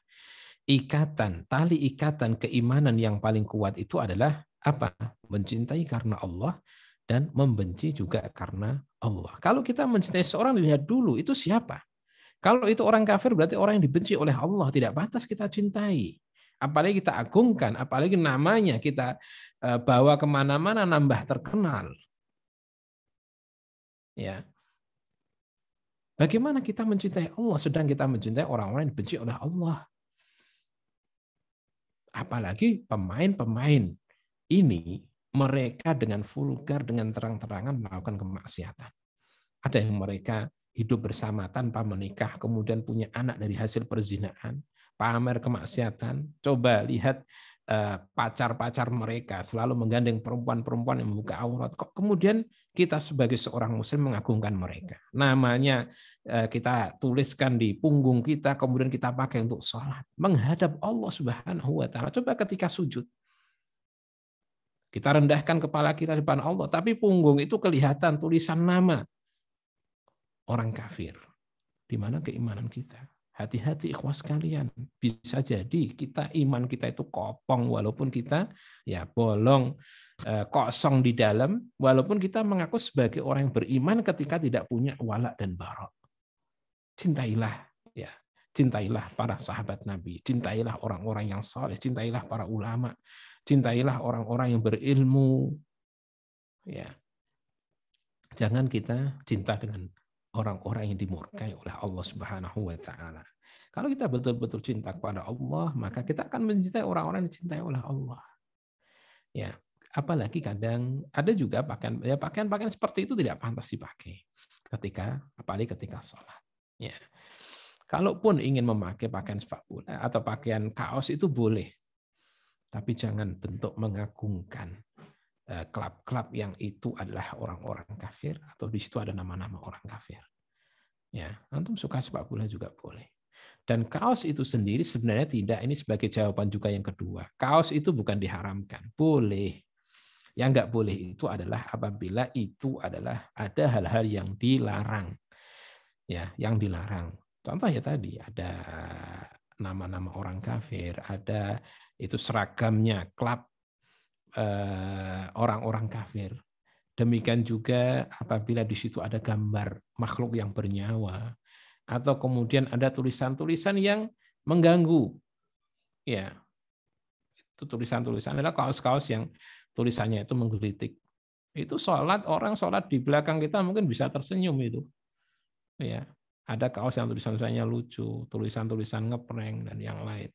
Tali ikatan keimanan yang paling kuat itu adalah apa? Mencintai karena Allah dan membenci juga karena Allah. Kalau kita mencintai seorang, dilihat dulu itu siapa. Kalau itu orang kafir berarti orang yang dibenci oleh Allah, tidak pantas kita cintai. Apalagi kita agungkan, apalagi namanya kita bawa kemana-mana nambah terkenal. Ya. Bagaimana kita mencintai Allah sedang kita mencintai orang-orang yang dibenci oleh Allah? Apalagi pemain-pemain ini, mereka dengan vulgar, dengan terang-terangan melakukan kemaksiatan. Ada yang mereka hidup bersama tanpa menikah, kemudian punya anak dari hasil perzinahan, pamer kemaksiatan. Coba lihat pacar-pacar mereka selalu menggandeng perempuan-perempuan yang membuka aurat. Kok kemudian kita sebagai seorang muslim mengagungkan mereka? Namanya kita tuliskan di punggung kita, kemudian kita pakai untuk sholat, menghadap Allah Subhanahu wa Ta'ala. Coba ketika sujud, kita rendahkan kepala kita di depan Allah, tapi punggung itu kelihatan tulisan nama orang kafir. Di mana keimanan kita? Hati-hati ikhwas kalian. Bisa jadi iman kita itu kopong walaupun kita ya bolong, kosong di dalam, walaupun kita mengaku sebagai orang yang beriman ketika tidak punya wala dan bara. Cintailah ya, cintailah para sahabat Nabi, cintailah orang-orang yang saleh, cintailah para ulama, cintailah orang-orang yang berilmu. Ya. Jangan kita cinta dengan orang-orang yang dimurkai oleh Allah Subhanahu wa Ta'ala. Kalau kita betul-betul cinta kepada Allah, maka kita akan mencintai orang-orang yang dicintai oleh Allah. Ya, apalagi kadang ada juga pakaian-pakaian seperti itu tidak pantas dipakai apalagi ketika sholat. Ya. Kalaupun ingin memakai pakaian sepak bola atau pakaian kaos itu boleh, tapi jangan bentuk mengagungkan klub-klub yang itu adalah orang-orang kafir atau di situ ada nama-nama orang kafir. Ya, antum suka sepak bola juga boleh. Dan kaos itu sendiri sebenarnya tidak, ini sebagai jawaban juga yang kedua. Kaos itu bukan diharamkan, boleh. Yang enggak boleh itu adalah apabila itu adalah ada hal-hal yang dilarang. Ya, yang dilarang. Contoh ya tadi ada nama-nama orang kafir, ada itu seragamnya klub orang-orang kafir. Demikian juga apabila di situ ada gambar makhluk yang bernyawa atau kemudian ada tulisan-tulisan yang mengganggu. Ya. Itu tulisan-tulisan adalah kaos-kaos yang tulisannya itu menggelitik. Itu orang sholat di belakang kita mungkin bisa tersenyum itu. Ya. Ada kaos yang tulisan-tulisannya lucu, tulisan-tulisan ngeprank dan yang lain.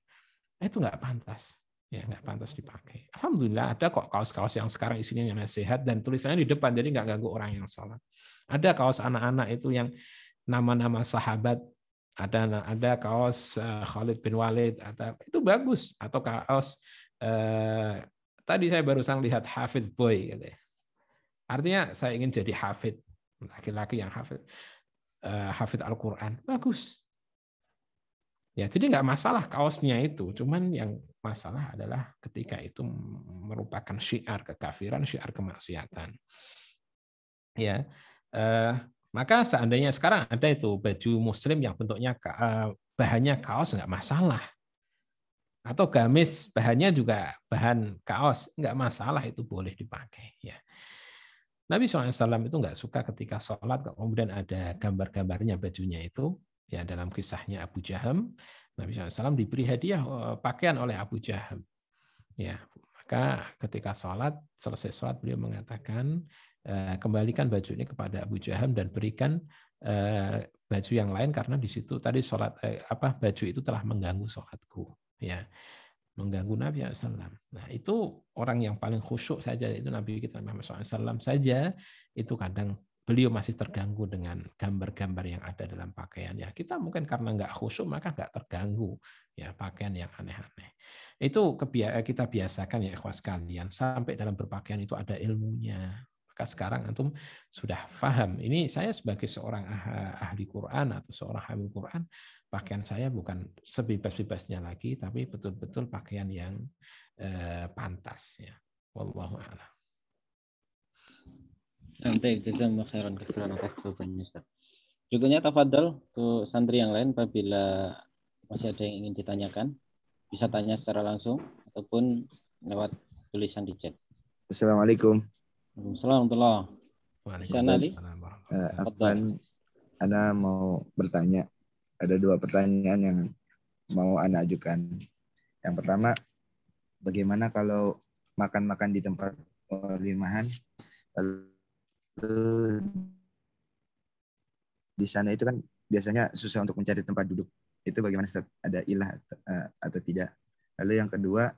Itu nggak pantas. Ya, nggak pantas dipakai. Alhamdulillah ada kok kaos-kaos yang sekarang isinya nasihat dan tulisannya di depan, jadi nggak ganggu orang yang sholat. Ada kaos anak-anak itu yang nama-nama sahabat, ada kaos Khalid bin Walid, itu bagus. Atau kaos tadi saya barusan lihat Hafid Boy, gitu. Artinya saya ingin jadi hafid, laki-laki yang hafid Al-Quran, bagus. Ya, jadi nggak masalah kaosnya itu, cuman yang masalah adalah ketika itu merupakan syiar kekafiran, syiar kemaksiatan. Ya, maka seandainya sekarang ada itu baju Muslim yang bentuknya bahannya kaos, nggak masalah. Atau gamis bahannya juga bahan kaos, nggak masalah, itu boleh dipakai. Ya. Nabi SAW itu nggak suka ketika sholat kemudian ada gambar-gambarnya bajunya itu. Ya, dalam kisahnya Abu Jaham, Nabi SAW diberi hadiah pakaian oleh Abu Jaham. Ya, maka ketika selesai sholat beliau mengatakan, kembalikan baju ini kepada Abu Jaham dan berikan baju yang lain karena di situ tadi baju itu telah mengganggu sholatku. Ya, mengganggu Nabi SAW. Nah, itu orang yang paling khusyuk saja, itu Nabi kita Muhammad SAW saja, itu kadang beliau masih terganggu dengan gambar-gambar yang ada dalam pakaian. Ya, kita mungkin karena nggak khusyuk maka nggak terganggu ya pakaian yang aneh-aneh. Itu kita biasakan ya ikhwas sekalian, sampai dalam berpakaian itu ada ilmunya. Maka sekarang antum sudah paham. Ini saya sebagai seorang ahli Quran atau seorang hamil Quran, pakaian saya bukan sebebas-bebasnya lagi, tapi betul-betul pakaian yang pantas ya. Wallahu a'lam. Baik, jazakallahu khairan katsiran atas jawabannya, Ustaz. Berikutnya tafadhol untuk santri yang lain, apabila masih ada yang ingin ditanyakan, bisa tanya secara langsung ataupun lewat tulisan di chat. Assalamualaikum. Waalaikumsalam warahmatullahi wabarakatuh. Ana mau bertanya. Ada 2 pertanyaan yang mau Ana ajukan. Yang pertama, bagaimana kalau makan-makan di tempat walimahan, di sana itu kan biasanya susah untuk mencari tempat duduk. Itu bagaimana, Ustaz? Ada ilah atau tidak? Lalu yang kedua,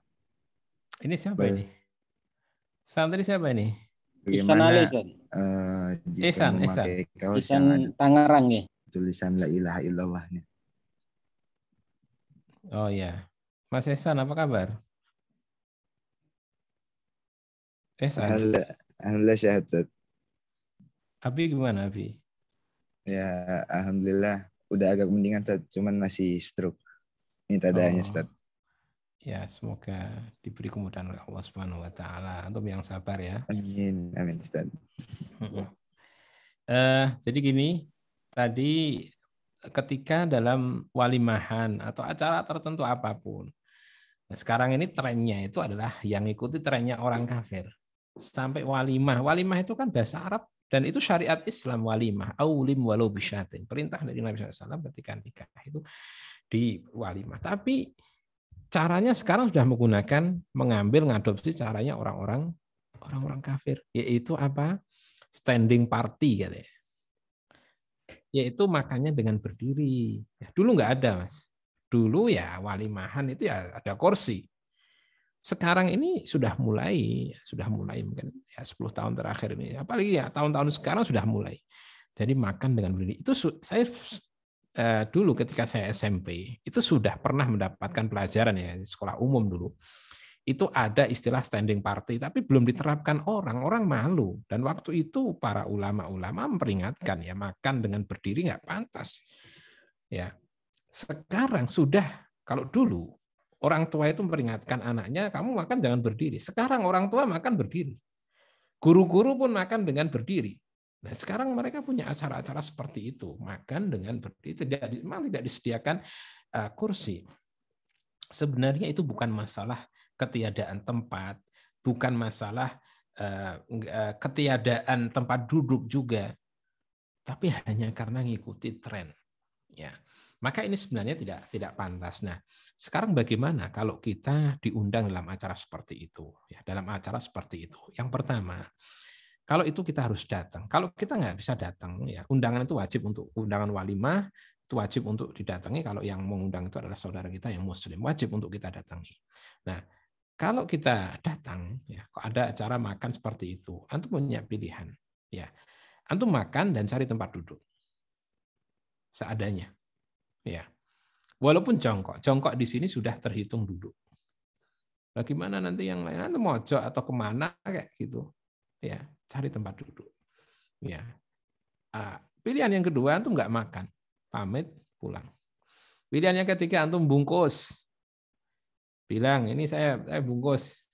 ini siapa ini? Santri siapa ini? Bagaimana jika memakai kaos yang ada Tangerang ya? Tulisan la ilaha illallahnya. Oh ya, Mas Ehsan apa kabar? Ehsan. Alhamdulillah sehat, Ustaz. Abi gimana, Abi? Ya, alhamdulillah udah agak mendingan, Ustaz, cuman masih stroke. Minta doanya, Ustaz. Ya, semoga diberi kemudahan oleh Allah Subhanahu wa taala. Antum yang sabar ya. Amin, amin, Ustaz. Jadi gini, tadi ketika dalam walimahan atau acara tertentu apapun. Nah, sekarang ini trennya itu adalah yang ikuti trennya orang kafir. Sampai walimah. Walimah itu kan bahasa Arab dan itu syariat Islam walimah. Aulim walau bisyatin. Perintah dari Nabi SAW ketika nikah itu di walimah. Tapi caranya sekarang sudah mengadopsi caranya orang-orang kafir, yaitu apa? Standing party katanya. Yaitu makannya dengan berdiri. Ya, dulu nggak ada, Mas. Dulu ya walimahan itu ya ada kursi. Sekarang ini sudah mulai mungkin ya 10 tahun terakhir ini. Apalagi ya tahun-tahun sekarang sudah mulai. Jadi makan dengan berdiri. Itu saya dulu ketika saya SMP itu sudah pernah mendapatkan pelajaran ya di sekolah umum dulu. Itu ada istilah standing party, tapi belum diterapkan orang malu. Dan waktu itu para ulama-ulama memperingatkan ya makan dengan berdiri nggak pantas. Ya, sekarang sudah, kalau dulu orang tua itu memperingatkan anaknya kamu makan jangan berdiri. Sekarang orang tua makan berdiri. Guru-guru pun makan dengan berdiri. Nah, sekarang mereka punya acara-acara seperti itu, makan dengan berdiri, memang tidak disediakan kursi. Sebenarnya itu bukan masalah ketiadaan tempat, bukan masalah ketiadaan tempat duduk juga, tapi hanya karena ngikuti tren. Ya, maka ini sebenarnya tidak pantas. Nah, sekarang bagaimana kalau kita diundang dalam acara seperti itu? Ya, dalam acara seperti itu, yang pertama, kalau itu kita harus datang. Kalau kita nggak bisa datang, ya undangan itu wajib untuk undangan walimah itu wajib untuk didatangi. Kalau yang mengundang itu adalah saudara kita yang Muslim, wajib untuk kita datangi. Nah, kalau kita datang, ya, kok ada acara makan seperti itu, antum punya pilihan, ya, antum makan dan cari tempat duduk seadanya, ya, walaupun jongkok di sini sudah terhitung duduk. Bagaimana nanti yang lain, antum mojok atau kemana kayak gitu, ya, cari tempat duduk, ya. Pilihan yang kedua, antum nggak makan, pamit pulang. Pilihan yang ketiga, antum bungkus. Bilang, ini saya bungkus.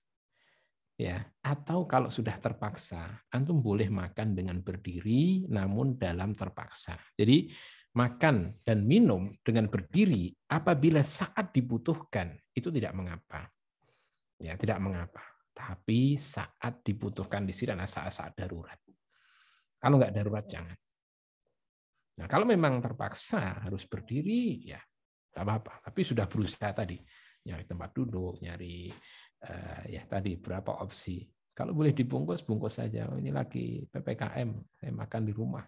Ya, atau kalau sudah terpaksa, antum boleh makan dengan berdiri namun dalam terpaksa. Jadi makan dan minum dengan berdiri apabila saat dibutuhkan itu tidak mengapa. Ya, tidak mengapa. Tapi saat dibutuhkan di sini adalah saat-saat darurat. Kalau nggak darurat jangan. Nah, kalau memang terpaksa harus berdiri, ya nggak apa-apa. Tapi sudah berusaha tadi, nyari tempat duduk, nyari ya tadi berapa opsi. Kalau boleh dibungkus, bungkus saja. Oh, ini lagi PPKM, saya makan di rumah.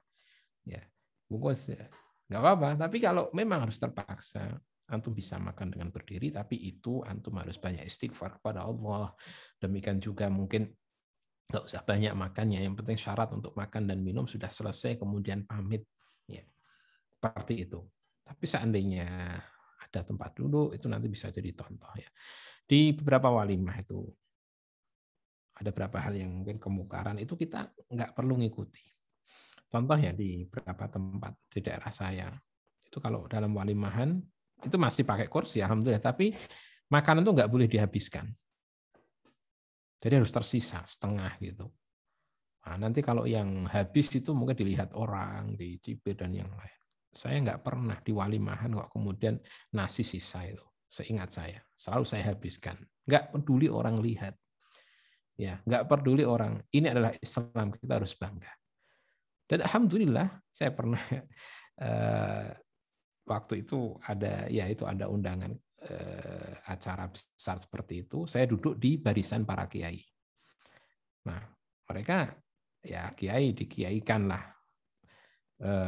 Ya, bungkus ya, nggak apa-apa. Tapi kalau memang harus terpaksa, antum bisa makan dengan berdiri, tapi itu antum harus banyak istighfar kepada Allah. Demikian juga mungkin nggak usah banyak makannya. Yang penting syarat untuk makan dan minum sudah selesai, kemudian pamit. Ya, seperti itu. Tapi seandainya ada tempat duduk, itu nanti bisa jadi contoh ya. Di beberapa walimah itu ada beberapa hal yang mungkin kemungkaran itu kita nggak perlu ngikuti. Contohnya di beberapa tempat di daerah saya itu kalau dalam walimahan itu masih pakai kursi, alhamdulillah. Tapi makanan itu nggak boleh dihabiskan. Jadi harus tersisa setengah gitu. Nah, nanti kalau yang habis itu mungkin dilihat orang, dicibir dan yang lain. Saya nggak pernah di walimahan kok kemudian nasi sisa itu. Seingat saya, selalu saya habiskan. Nggak peduli orang lihat. Ya, nggak peduli orang. Ini adalah Islam, kita harus bangga. Dan alhamdulillah saya pernah waktu itu ada undangan acara besar seperti itu. Saya duduk di barisan para kiai. Nah, mereka ya kiai dikiaikan lah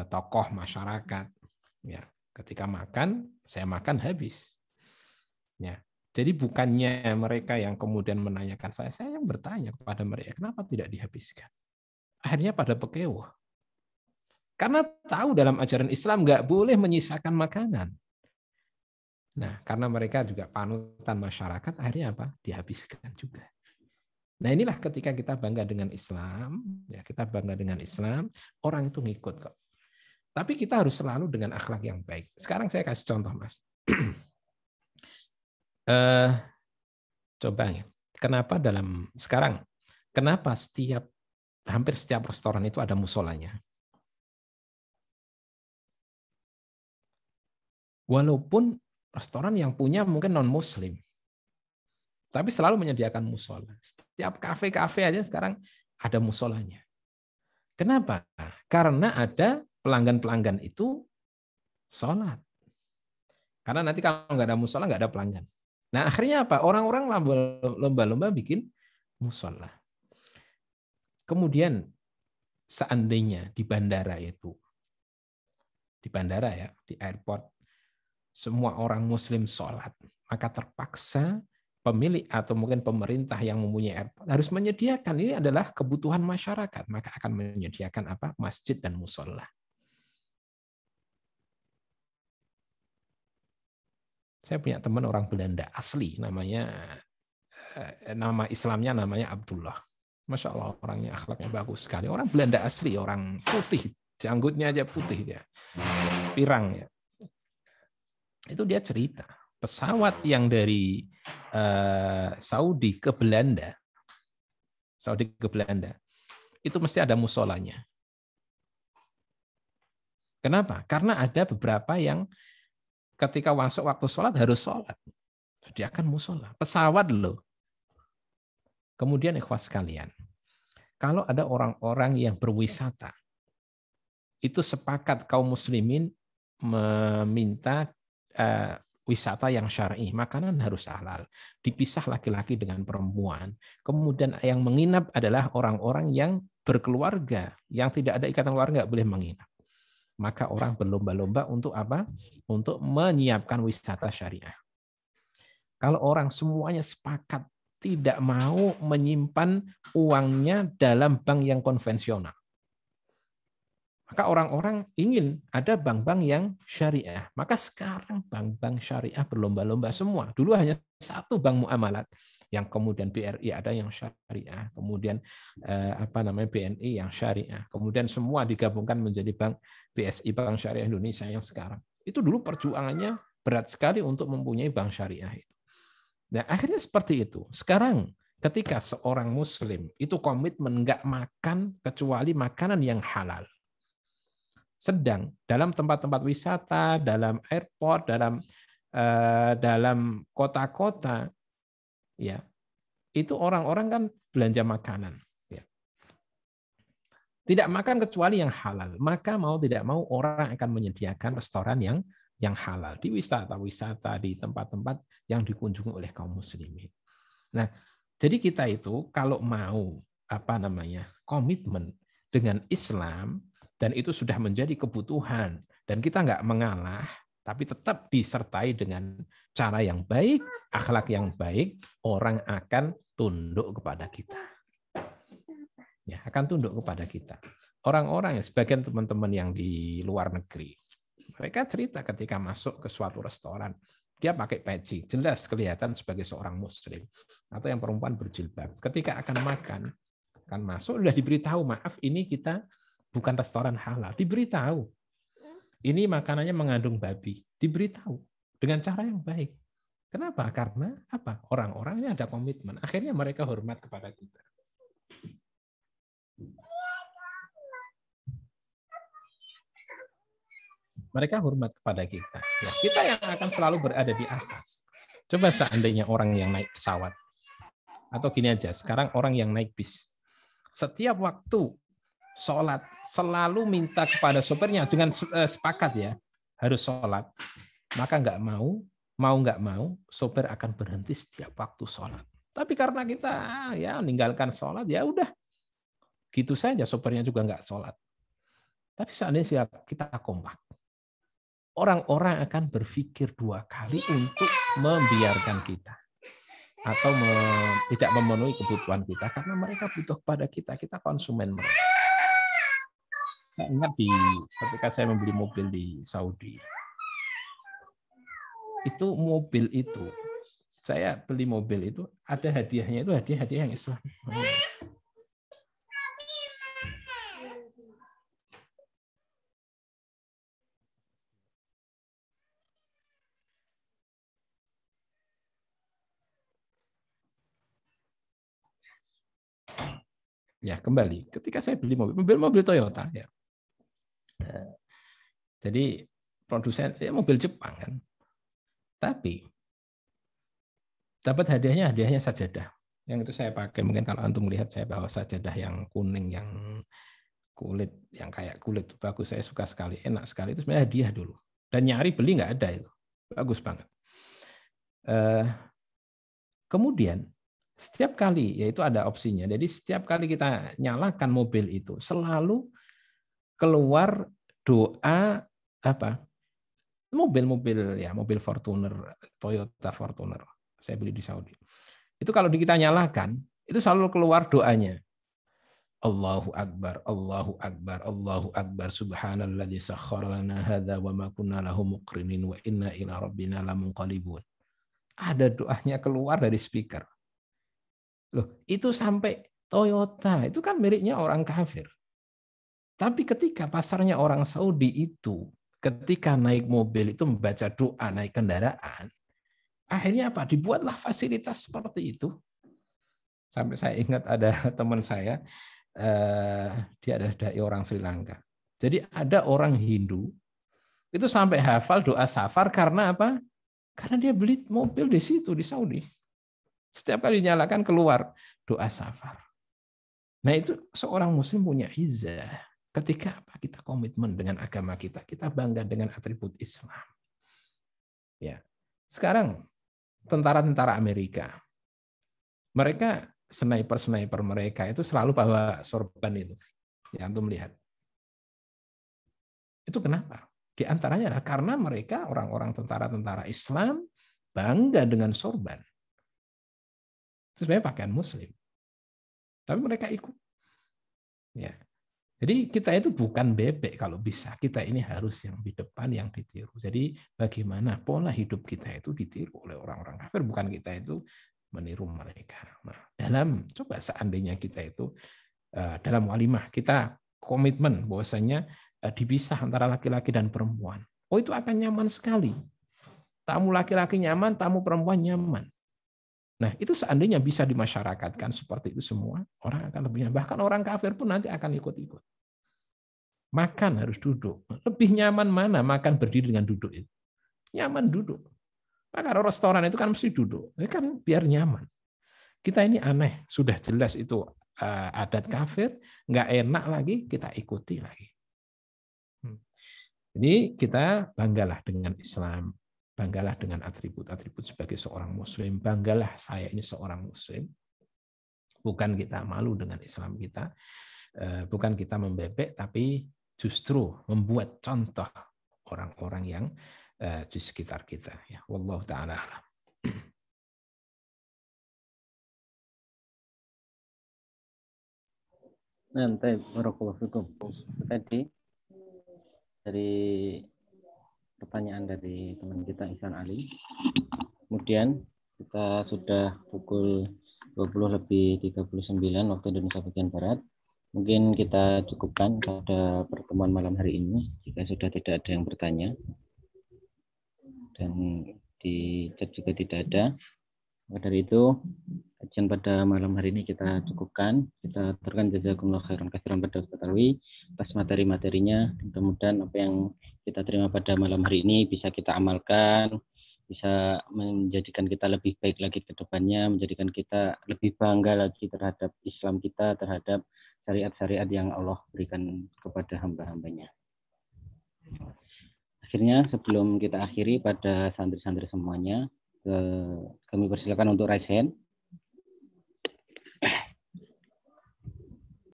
tokoh masyarakat. Ya, ketika makan, saya makan habis. Ya, jadi bukannya mereka yang kemudian menanyakan saya yang bertanya kepada mereka, kenapa tidak dihabiskan? Akhirnya pada bekewuh. Karena tahu dalam ajaran Islam nggak boleh menyisakan makanan. Nah, karena mereka juga panutan masyarakat, akhirnya apa? Dihabiskan juga. Nah, inilah ketika kita bangga dengan Islam, ya kita bangga dengan Islam, orang itu ngikut kok. Tapi kita harus selalu dengan akhlak yang baik. Sekarang saya kasih contoh, Mas. Coba ya, kenapa hampir setiap restoran itu ada musolanya? Walaupun restoran yang punya mungkin non-muslim, tapi selalu menyediakan musola. Setiap kafe-kafe aja sekarang ada musolanya. Kenapa? Karena ada pelanggan-pelanggan itu sholat. Karena nanti kalau nggak ada musola, nggak ada pelanggan. Nah, akhirnya apa? Orang-orang lomba-lomba bikin musola. Kemudian seandainya di bandara ya, di airport, semua orang muslim sholat, maka terpaksa pemilik atau mungkin pemerintah yang mempunyai airport harus menyediakan, ini adalah kebutuhan masyarakat, maka akan menyediakan apa? Masjid dan musola. Saya punya teman orang Belanda asli, nama Islamnya namanya Abdullah. Masya Allah, orangnya akhlaknya bagus sekali. Orang Belanda asli, orang putih, janggutnya aja putih dia, pirang ya. Itu dia cerita pesawat yang dari Saudi ke Belanda, itu mesti ada musolanya. Kenapa? Karena ada beberapa yang ketika masuk waktu sholat harus sholat. Sediakan musola. Pesawat loh. Kemudian ikhwas sekalian, kalau ada orang-orang yang berwisata, itu sepakat kaum muslimin meminta wisata yang syar'i, makanan harus halal, dipisah laki-laki dengan perempuan. Kemudian yang menginap adalah orang-orang yang berkeluarga, yang tidak ada ikatan keluarga boleh menginap. Maka orang berlomba-lomba untuk apa? Untuk menyiapkan wisata syariah. Kalau orang semuanya sepakat tidak mau menyimpan uangnya dalam bank yang konvensional. Maka orang-orang ingin ada bank-bank yang syariah. Maka sekarang bank-bank syariah berlomba-lomba semua. Dulu hanya satu bank muamalat, yang kemudian BRI ada yang syariah, kemudian BNI yang syariah, kemudian semua digabungkan menjadi bank BSI, Bank Syariah Indonesia yang sekarang. Itu dulu perjuangannya berat sekali untuk mempunyai bank syariah itu. Nah, akhirnya seperti itu. Sekarang ketika seorang muslim itu komitmen nggak makan kecuali makanan yang halal. Sedang dalam tempat-tempat wisata, dalam airport, dalam kota-kota, ya itu orang-orang kan belanja makanan. Ya. Tidak makan kecuali yang halal. Maka mau tidak mau orang akan menyediakan restoran yang halal di wisata-wisata, di tempat-tempat yang dikunjungi oleh kaum muslimin. Nah, jadi kita itu kalau mau komitmen dengan Islam, dan itu sudah menjadi kebutuhan, dan kita nggak mengalah, tapi tetap disertai dengan cara yang baik, akhlak yang baik, orang akan tunduk kepada kita. Ya, akan tunduk kepada kita. Orang-orang, sebagian teman-teman yang di luar negeri, mereka cerita ketika masuk ke suatu restoran, dia pakai peci, jelas kelihatan sebagai seorang muslim, atau yang perempuan berjilbab. Ketika akan makan, akan masuk, sudah diberitahu, maaf, ini kita bukan restoran halal. Diberitahu. Ini makanannya mengandung babi. Diberitahu dengan cara yang baik. Kenapa? Karena apa? Orang-orang ini ada komitmen. Akhirnya mereka hormat kepada kita. Mereka hormat kepada kita. Ya, kita yang akan selalu berada di atas. Coba seandainya orang yang naik pesawat. Atau gini aja, sekarang orang yang naik bis. Setiap waktu sholat selalu minta kepada sopirnya dengan sepakat ya harus sholat, maka nggak mau nggak mau sopir akan berhenti setiap waktu sholat. Tapi karena kita ya meninggalkan sholat, ya udah gitu saja, sopirnya juga nggak sholat. Tapi seandainya kita kompak, orang-orang akan berpikir dua kali untuk membiarkan kita atau tidak memenuhi kebutuhan kita karena mereka butuh kepada kita, kita konsumen mereka. Saya ingat ketika saya membeli mobil di Saudi, itu mobil itu, saya beli mobil itu ada hadiahnya, itu hadiah yang Islam. Ya kembali, ketika saya beli mobil Toyota ya. Jadi produsen mobil Jepang kan. Tapi dapat hadiahnya sajadah. Yang itu saya pakai. Mungkin kalau antum lihat saya bawa sajadah yang kuning, yang kulit, yang kayak kulit bagus. Saya suka sekali, enak sekali. Itu sebenarnya hadiah dulu. Dan nyari beli nggak ada itu. Bagus banget. Kemudian setiap kali, yaitu ada opsinya. Jadi setiap kali kita nyalakan mobil itu selalu keluar doa mobil Fortuner, Toyota Fortuner. Saya beli di Saudi. Itu kalau kita nyalakan, itu selalu keluar doanya. Allahu Akbar, Allahu Akbar, Allahu Akbar, subhanalladzi sakhkhara lana hadza wa ma kunna lahu muqrinin wa inna ila rabbina lamunqalibun. Ada doanya keluar dari speaker. Loh, itu sampai Toyota, itu kan miliknya orang kafir. Tapi ketika pasarnya orang Saudi itu, ketika naik mobil itu membaca doa naik kendaraan, akhirnya apa? Dibuatlah fasilitas seperti itu. Sampai saya ingat ada teman saya, dia adalah dai orang Sri Lanka. Jadi ada orang Hindu, itu sampai hafal doa safar karena apa? Karena dia beli mobil di situ, di Saudi. Setiap kali dinyalakan keluar doa safar. Nah itu seorang muslim punya izzah. Ketika kita komitmen dengan agama kita, kita bangga dengan atribut Islam. Ya, sekarang tentara-tentara Amerika, mereka sniper mereka itu selalu bawa sorban itu. Ya, antum lihat. Itu kenapa? Di antaranya adalah karena mereka orang-orang tentara-tentara Islam bangga dengan sorban. Itu sebenarnya pakaian muslim. Tapi mereka ikut. Ya. Jadi kita itu bukan bebek kalau bisa. Kita ini harus yang di depan, yang ditiru. Jadi bagaimana pola hidup kita itu ditiru oleh orang-orang kafir, bukan kita itu meniru mereka. Nah, coba seandainya kita itu dalam walimah kita komitmen bahwasanya dipisah antara laki-laki dan perempuan. Oh, itu akan nyaman sekali. Tamu laki-laki nyaman, tamu perempuan nyaman. Nah, itu seandainya bisa dimasyarakatkan seperti itu semua, orang akan lebih nyaman. Bahkan orang kafir pun nanti akan ikut-ikut. Makan harus duduk. Lebih nyaman mana makan berdiri dengan duduk itu? Nyaman duduk. Maka kalau restoran itu kan mesti duduk. Ya kan biar nyaman. Kita ini aneh. Sudah jelas itu adat kafir. Nggak enak lagi, kita ikuti lagi. Jadi kita banggalah dengan Islam. Banggalah dengan atribut-atribut sebagai seorang muslim. Banggalah saya ini seorang muslim. Bukan kita malu dengan Islam kita. Bukan kita membebek, tapi justru membuat contoh orang-orang yang di sekitar kita. Ya, wallahu taala alam. Nanti barakallahu fikum. Tadi dari pertanyaan dari teman kita Ihsan Ali. Kemudian kita sudah pukul 20:39 waktu Indonesia bagian Barat. Mungkin kita cukupkan pada pertemuan malam hari ini jika sudah tidak ada yang bertanya. Dan di chat juga tidak ada. Maka dari itu, kajian pada malam hari ini kita cukupkan. Kita aturkan jazakumullah khairan katsiran pada Ustaz Alwi atas materi-materinya. Mudah-mudahan apa yang kita terima pada malam hari ini bisa kita amalkan, bisa menjadikan kita lebih baik lagi ke depannya, menjadikan kita lebih bangga lagi terhadap Islam kita, terhadap syariat-syariat yang Allah berikan kepada hamba-hambanya. Akhirnya sebelum kita akhiri pada santri-santri semuanya, kami persilakan untuk raise hand.